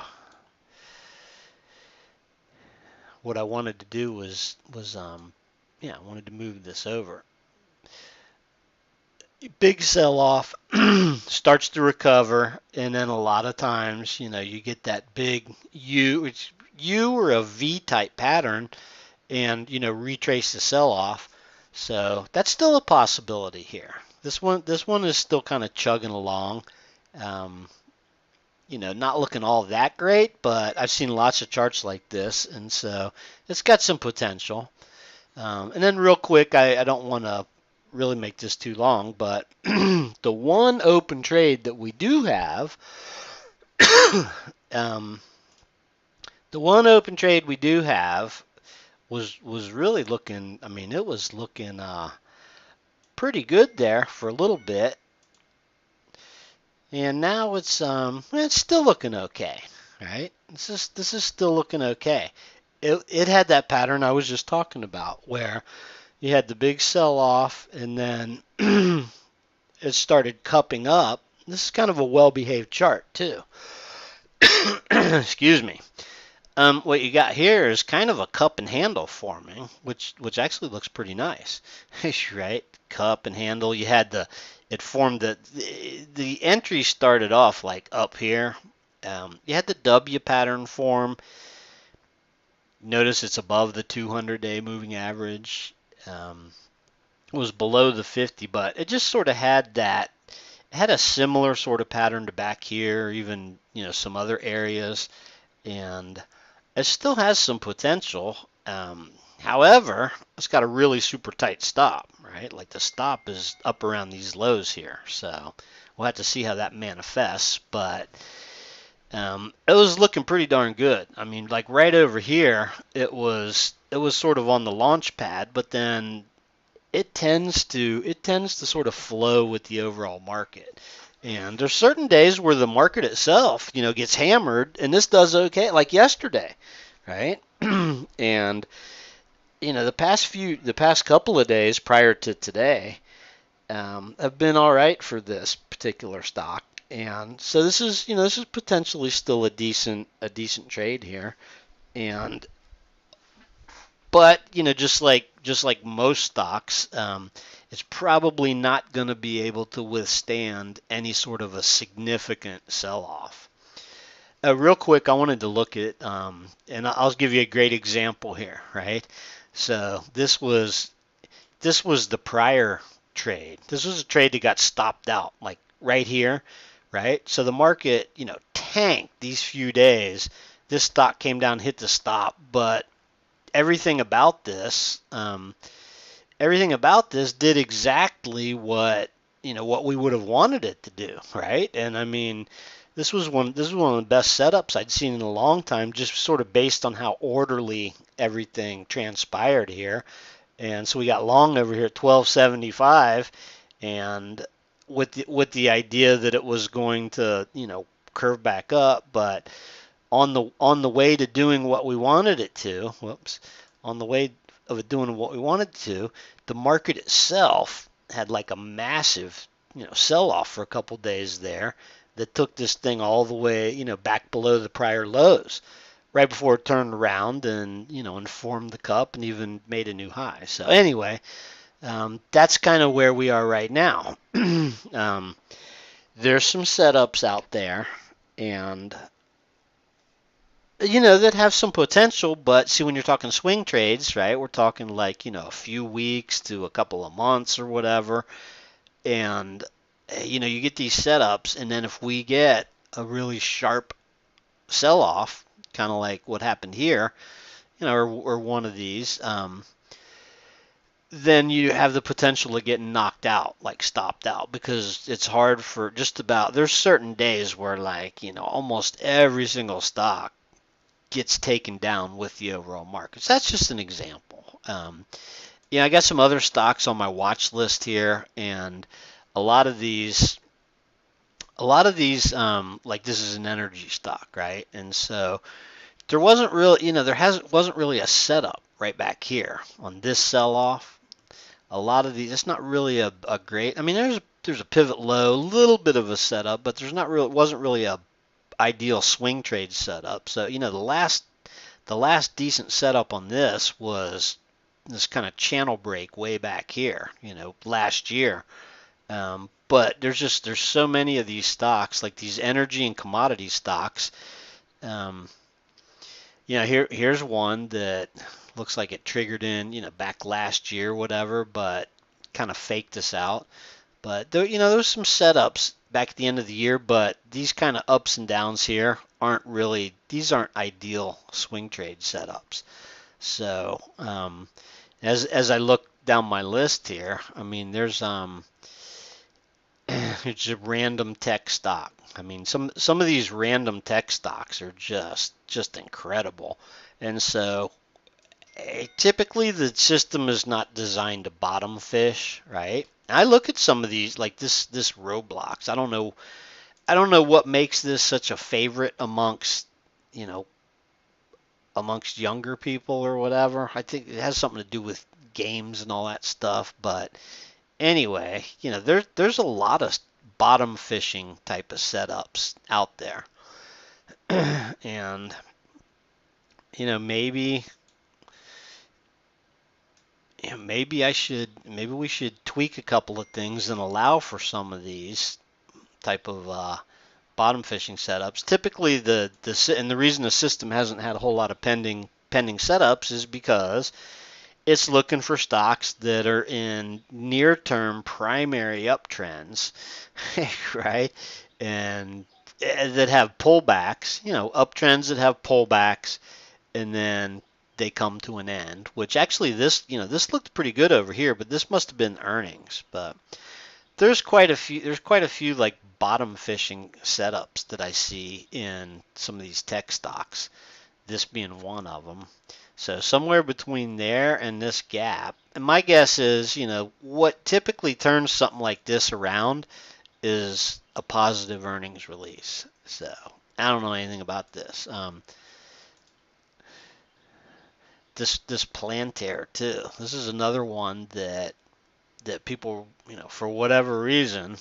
A: What I wanted to do was I wanted to move this over. Big sell-off starts to recover, and then a lot of times, you get that big U or a V-type pattern, and retrace the sell-off. So that's still a possibility here. This one is still kind of chugging along. Not looking all that great, but I've seen lots of charts like this, and so it's got some potential. And then real quick, I don't want to really make this too long, but the one open trade that we do have, was really looking. I mean, it was looking pretty good there for a little bit, and now it's still looking okay, right? This is still looking okay. It had that pattern I was just talking about where you had the big sell off and then it started cupping up. This is kind of a well-behaved chart too. Excuse me. What you got here is kind of a cup and handle forming, which actually looks pretty nice, right? Cup and handle. You had it formed the entry started off like up here. You had the W pattern form. Notice it's above the 200-day moving average. It was below the 50, but it just sort of had that. It had a similar sort of pattern to back here, even some other areas, and it still has some potential. However, it's got a really super tight stop, right? Like the stop is up around these lows here, so we'll have to see how that manifests. But it was looking pretty darn good. I mean, like right over here, it was sort of on the launch pad, but then it tends to sort of flow with the overall market. And there's certain days where the market itself, gets hammered, and this does okay, like yesterday, right? And the past couple of days prior to today have been all right for this particular stock, and so this is potentially still a decent trade here, and but just like most stocks, it's probably not going to be able to withstand any sort of a significant sell-off. Real quick, I wanted to look at, and I'll give you a great example here, right? So this was the prior trade. This was a trade that got stopped out, like right here, right? So the market, tanked these few days. This stock came down, hit the stop, but everything about this, everything about this did exactly what we would have wanted it to do, right? And I mean, this was one of the best setups I'd seen in a long time, just sort of based on how orderly everything transpired here. And so we got long over here at 1275, and with the idea that it was going to curve back up, but on the way to doing what we wanted it to, on the way of it doing what we wanted to, the market itself had like a massive, sell-off for a couple days there that took this thing all the way, back below the prior lows, right before it turned around and, informed the cup and even made a new high. So anyway, that's kind of where we are right now. There's some setups out there, and that have some potential, but see, when you're talking swing trades, right, we're talking like, a few weeks to a couple of months or whatever, and, you get these setups, and then if we get a really sharp sell-off, kind of like what happened here, or one of these, then you have the potential of getting knocked out, like stopped out, because it's hard for just about, there's certain days where like, almost every single stock gets taken down with the overall market. So that's just an example. I got some other stocks on my watch list here, and a lot of these, like this is an energy stock, right? And so there wasn't really, wasn't really a setup right back here on this sell-off. A lot of these, it's not really a great. I mean, there's a pivot low, a little bit of a setup, but it wasn't really a ideal swing trade setup. So, the last decent setup on this was this kind of channel break way back here, last year. But there's so many of these stocks, like these energy and commodity stocks. Here's one that looks like it triggered in, back last year, whatever, but kind of faked us out. But there's some setups back at the end of the year, but these kind of ups and downs here these aren't ideal swing trade setups. So as I look down my list here, I mean it's a random tech stock. I mean some of these random tech stocks are just incredible, and so typically the system is not designed to bottom fish, right? I look at some of these like this Roblox. I don't know what makes this such a favorite you know, amongst younger people or whatever. I think it has something to do with games and all that stuff, but anyway, there's a lot of bottom fishing type of setups out there. And maybe maybe we should tweak a couple of things and allow for some of these type of bottom fishing setups. Typically, and the reason the system hasn't had a whole lot of pending setups is because it's looking for stocks that are in near-term primary uptrends, right? And that have pullbacks, uptrends that have pullbacks, and then they come to an end. Which actually, this looked pretty good over here, but this must have been earnings. But there's quite a few like bottom fishing setups that I see in some of these tech stocks. This being one of them. So somewhere between there and this gap, and my guess is, what typically turns something like this around is a positive earnings release. So I don't know anything about this. This Plantair too. This is another one that people, for whatever reason,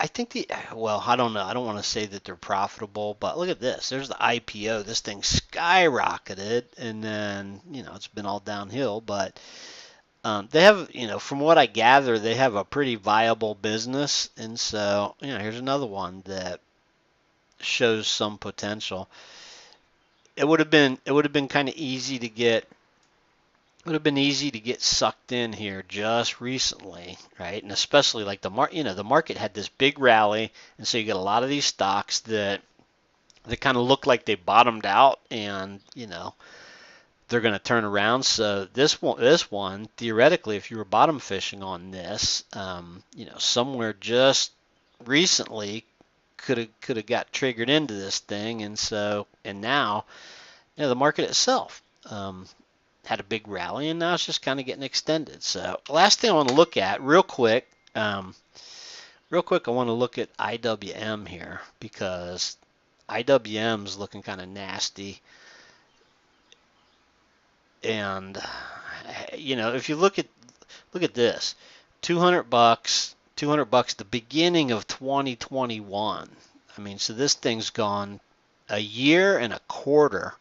A: I think well, I don't know. I don't want to say that they're profitable, but look at this. There's the IPO. This thing skyrocketed, and then, it's been all downhill. But they have, from what I gather, they have a pretty viable business. And so, here's another one that shows some potential. It would have been kind of easy to get would have been easy to get sucked in here just recently, right? And especially like the market had this big rally, and so you get a lot of these stocks that they kind of look like they bottomed out, and they're going to turn around. So this one, theoretically, if you were bottom fishing on this, somewhere just recently could have got triggered into this thing, and now, the market itself. Had a big rally, and now it's just kind of getting extended. So last thing I want to look at real quick, I want to look at IWM here, because IWM is looking kind of nasty. And if you look at this, $200, the beginning of 2021. I mean, so this thing's gone a year and a quarter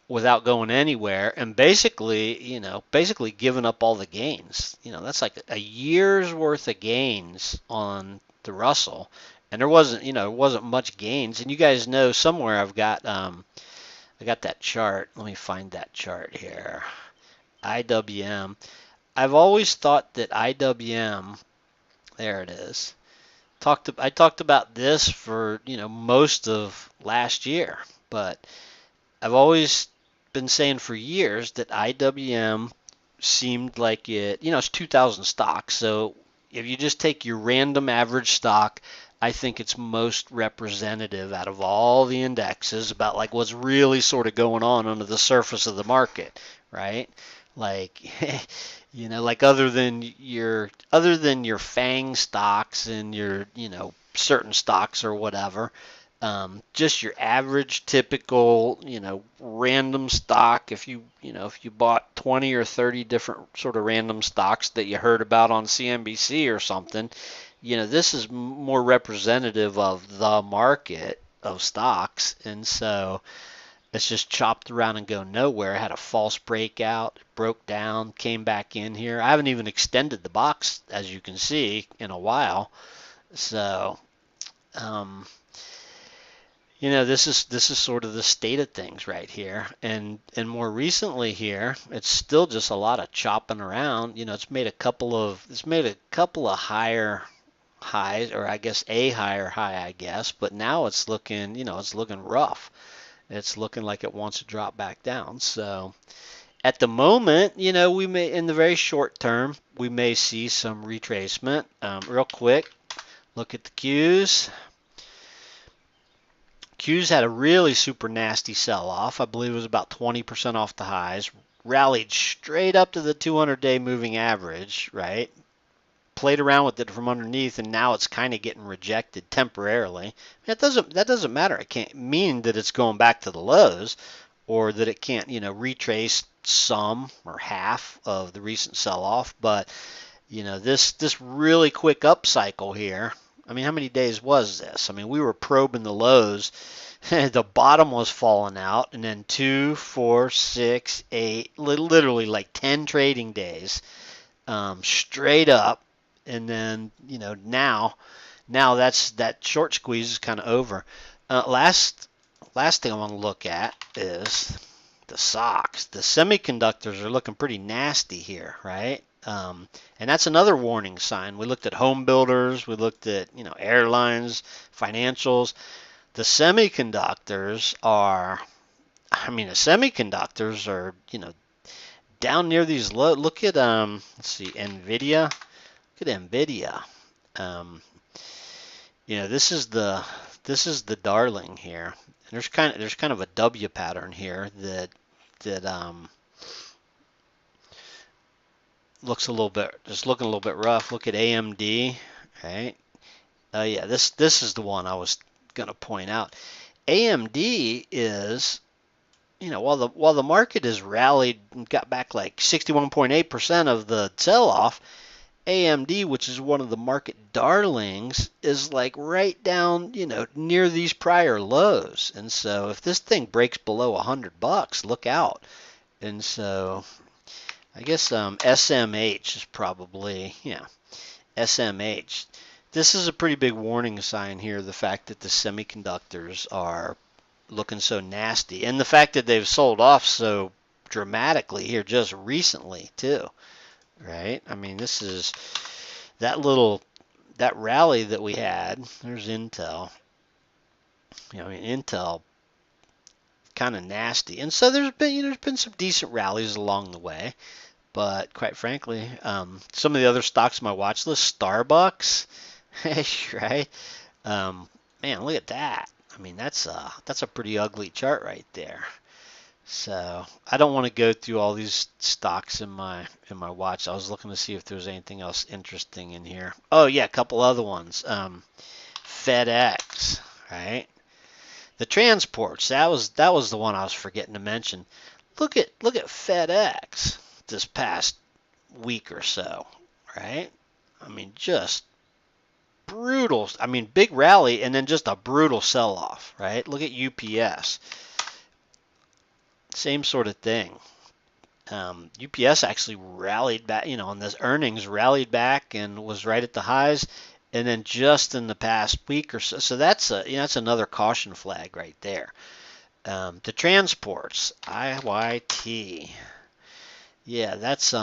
A: without going anywhere, and basically giving up all the gains. That's like a year's worth of gains on the Russell, and there wasn't much gains. And you guys know, somewhere I got that chart. Let me find that chart here. IWM. I've always thought that IWM, there it is. I talked about this for most of last year, but I've always been saying for years that IWM seemed like it's 2,000 stocks. So if you just take your random average stock, I think it's most representative out of all the indexes about like what's really sort of going on under the surface of the market, right? Like, like other than your FANG stocks and your, certain stocks or whatever, just your average typical, random stock. If you bought 20 or 30 different sort of random stocks that you heard about on CNBC or something, this is more representative of the market of stocks. And so it's just chopped around and go nowhere. Had a false breakout, broke down, came back in here. I haven't even extended the box, as you can see, in a while. So, this is sort of the state of things right here, and more recently here, it's still just a lot of chopping around. It's made a couple of higher highs, or I guess a higher high, I guess, but now it's looking rough. It's looking like it wants to drop back down. So at the moment, we may, in the very short term, we may see some retracement. Real quick, look at the Qs. Q's had a really super nasty sell-off. I believe it was about 20% off the highs. Rallied straight up to the 200-day moving average, right? Played around with it from underneath, and now it's kind of getting rejected temporarily. That doesn't matter. It can't mean that it's going back to the lows, or that it can't, retrace some or half of the recent sell-off. But this really quick up cycle here. I mean, how many days was this? I mean, we were probing the lows. The bottom was falling out, and then 2, 4, 6, 8, literally like 10 trading days, straight up. And then, now that short squeeze is kind of over. Last thing I want to look at is the stocks. The semiconductors are looking pretty nasty here, right? And that's another warning sign. We looked at home builders, we looked at, airlines, financials. The semiconductors are, down near these low. Look at, let's see, Nvidia. Look at Nvidia. Um, this is the darling here. And there's kind of a W pattern here that looks looking a little bit rough. Look at AMD, right? Yeah, this is the one I was gonna point out. AMD is, while the market has rallied and got back like 61.8% of the sell-off, AMD, which is one of the market darlings, is like right down, near these prior lows. And so if this thing breaks below $100, look out. And so I guess SMH is probably, SMH. This is a pretty big warning sign here, the fact that the semiconductors are looking so nasty, and the fact that they've sold off so dramatically here just recently too, right? I mean, this is that rally that we had. There's Intel. Intel kind of nasty, and so there's been some decent rallies along the way. But quite frankly, some of the other stocks on my watch list, Starbucks, right? Man, look at that. I mean, that's a pretty ugly chart right there. So I don't want to go through all these stocks in my watch. I was looking to see if there was anything else interesting in here. Oh yeah, a couple other ones. FedEx, right? The transports. That was the one I was forgetting to mention. Look at FedEx this past week or so, right? I mean, just brutal. I mean, big rally and then just a brutal sell-off, right? Look at UPS. Same sort of thing. UPS actually rallied back, on this earnings, rallied back and was right at the highs, and then just in the past week or so. So that's that's another caution flag right there. The transports, IYT. Yeah, that's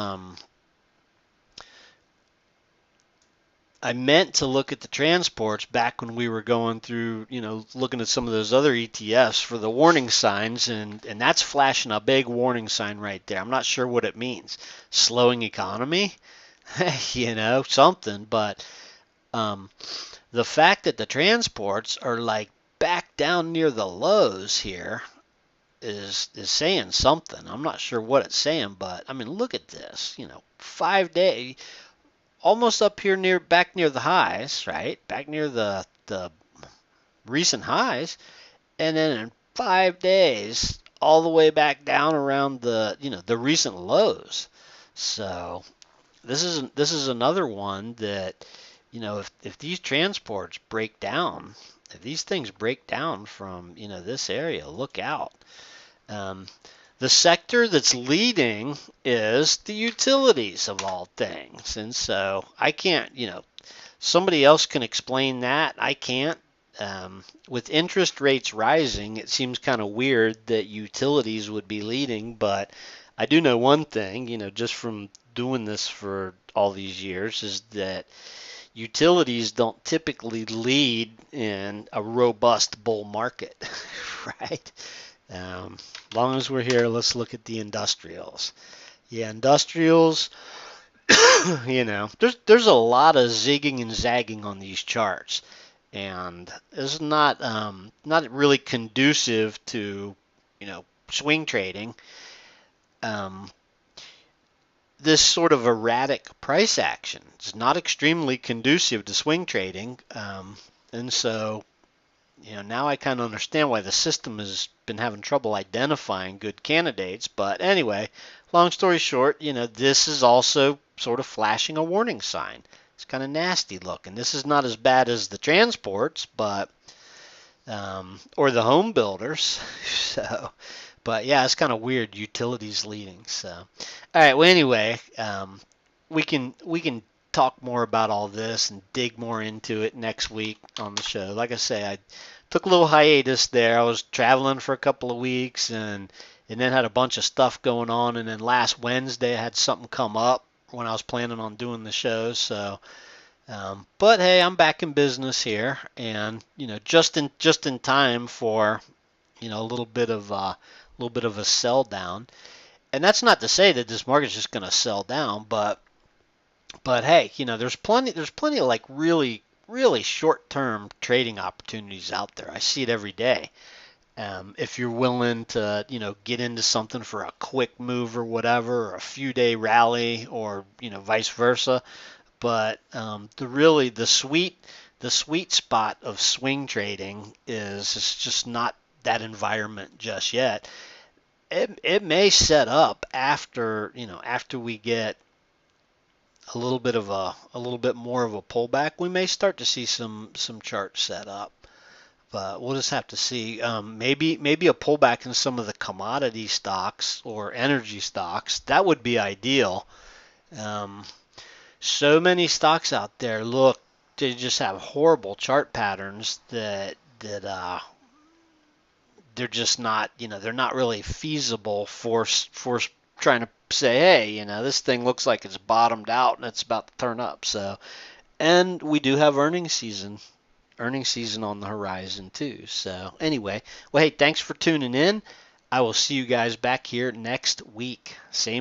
A: I meant to look at the transports back when we were going through, looking at some of those other ETFs for the warning signs, and that's flashing a big warning sign right there. I'm not sure what it means. Slowing economy, something. But the fact that the transports are like back down near the lows here is saying something. I'm not sure what it's saying, but I mean, look at this. 5 day. Almost up here back near the highs, right? Back near the recent highs, and then in 5 days, all the way back down around the the recent lows. So this is another one that if these transports break down, if these things break down from this area, look out. The sector that's leading is the utilities of all things. And so I can't, somebody else can explain that. I can't. With interest rates rising, it seems kind of weird that utilities would be leading, but I do know one thing, just from doing this for all these years, is that utilities don't typically lead in a robust bull market, right? As long as we're here, let's look at the industrials. Yeah, industrials, there's a lot of zigging and zagging on these charts. and it's not really conducive to swing trading. Um, this sort of erratic price action is not extremely conducive to swing trading, and so now I kind of understand why the system has been having trouble identifying good candidates. But anyway, long story short, this is also sort of flashing a warning sign. It's kind of nasty looking. This is not as bad as the transports, but or the home builders. So, but yeah, it's kind of weird. Utilities leading. So, all right. Well, anyway, we can talk more about all this and dig more into it next week on the show. Like I say, I took a little hiatus there. I was traveling for a couple of weeks and then had a bunch of stuff going on. And then last Wednesday I had something come up when I was planning on doing the show. So, but hey, I'm back in business here, and just in time for a little bit of a sell down. And that's not to say that this market's just going to sell down, but hey, there's plenty of like really really short-term trading opportunities out there. I see it every day. If you're willing to, get into something for a quick move or whatever, or a few-day rally, or vice versa. But the sweet spot of swing trading is it's just not that environment just yet. It may set up after we get a little bit more of a pullback. We may start to see some charts set up, but we'll just have to see. Maybe a pullback in some of the commodity stocks or energy stocks. That would be ideal. Um, so many stocks out there look they just have horrible chart patterns that they're just not they're not really feasible for trying to say, hey, this thing looks like it's bottomed out and it's about to turn up. So, and we do have earnings season on the horizon too. So anyway, well, hey, thanks for tuning in. I will see you guys back here next week. Same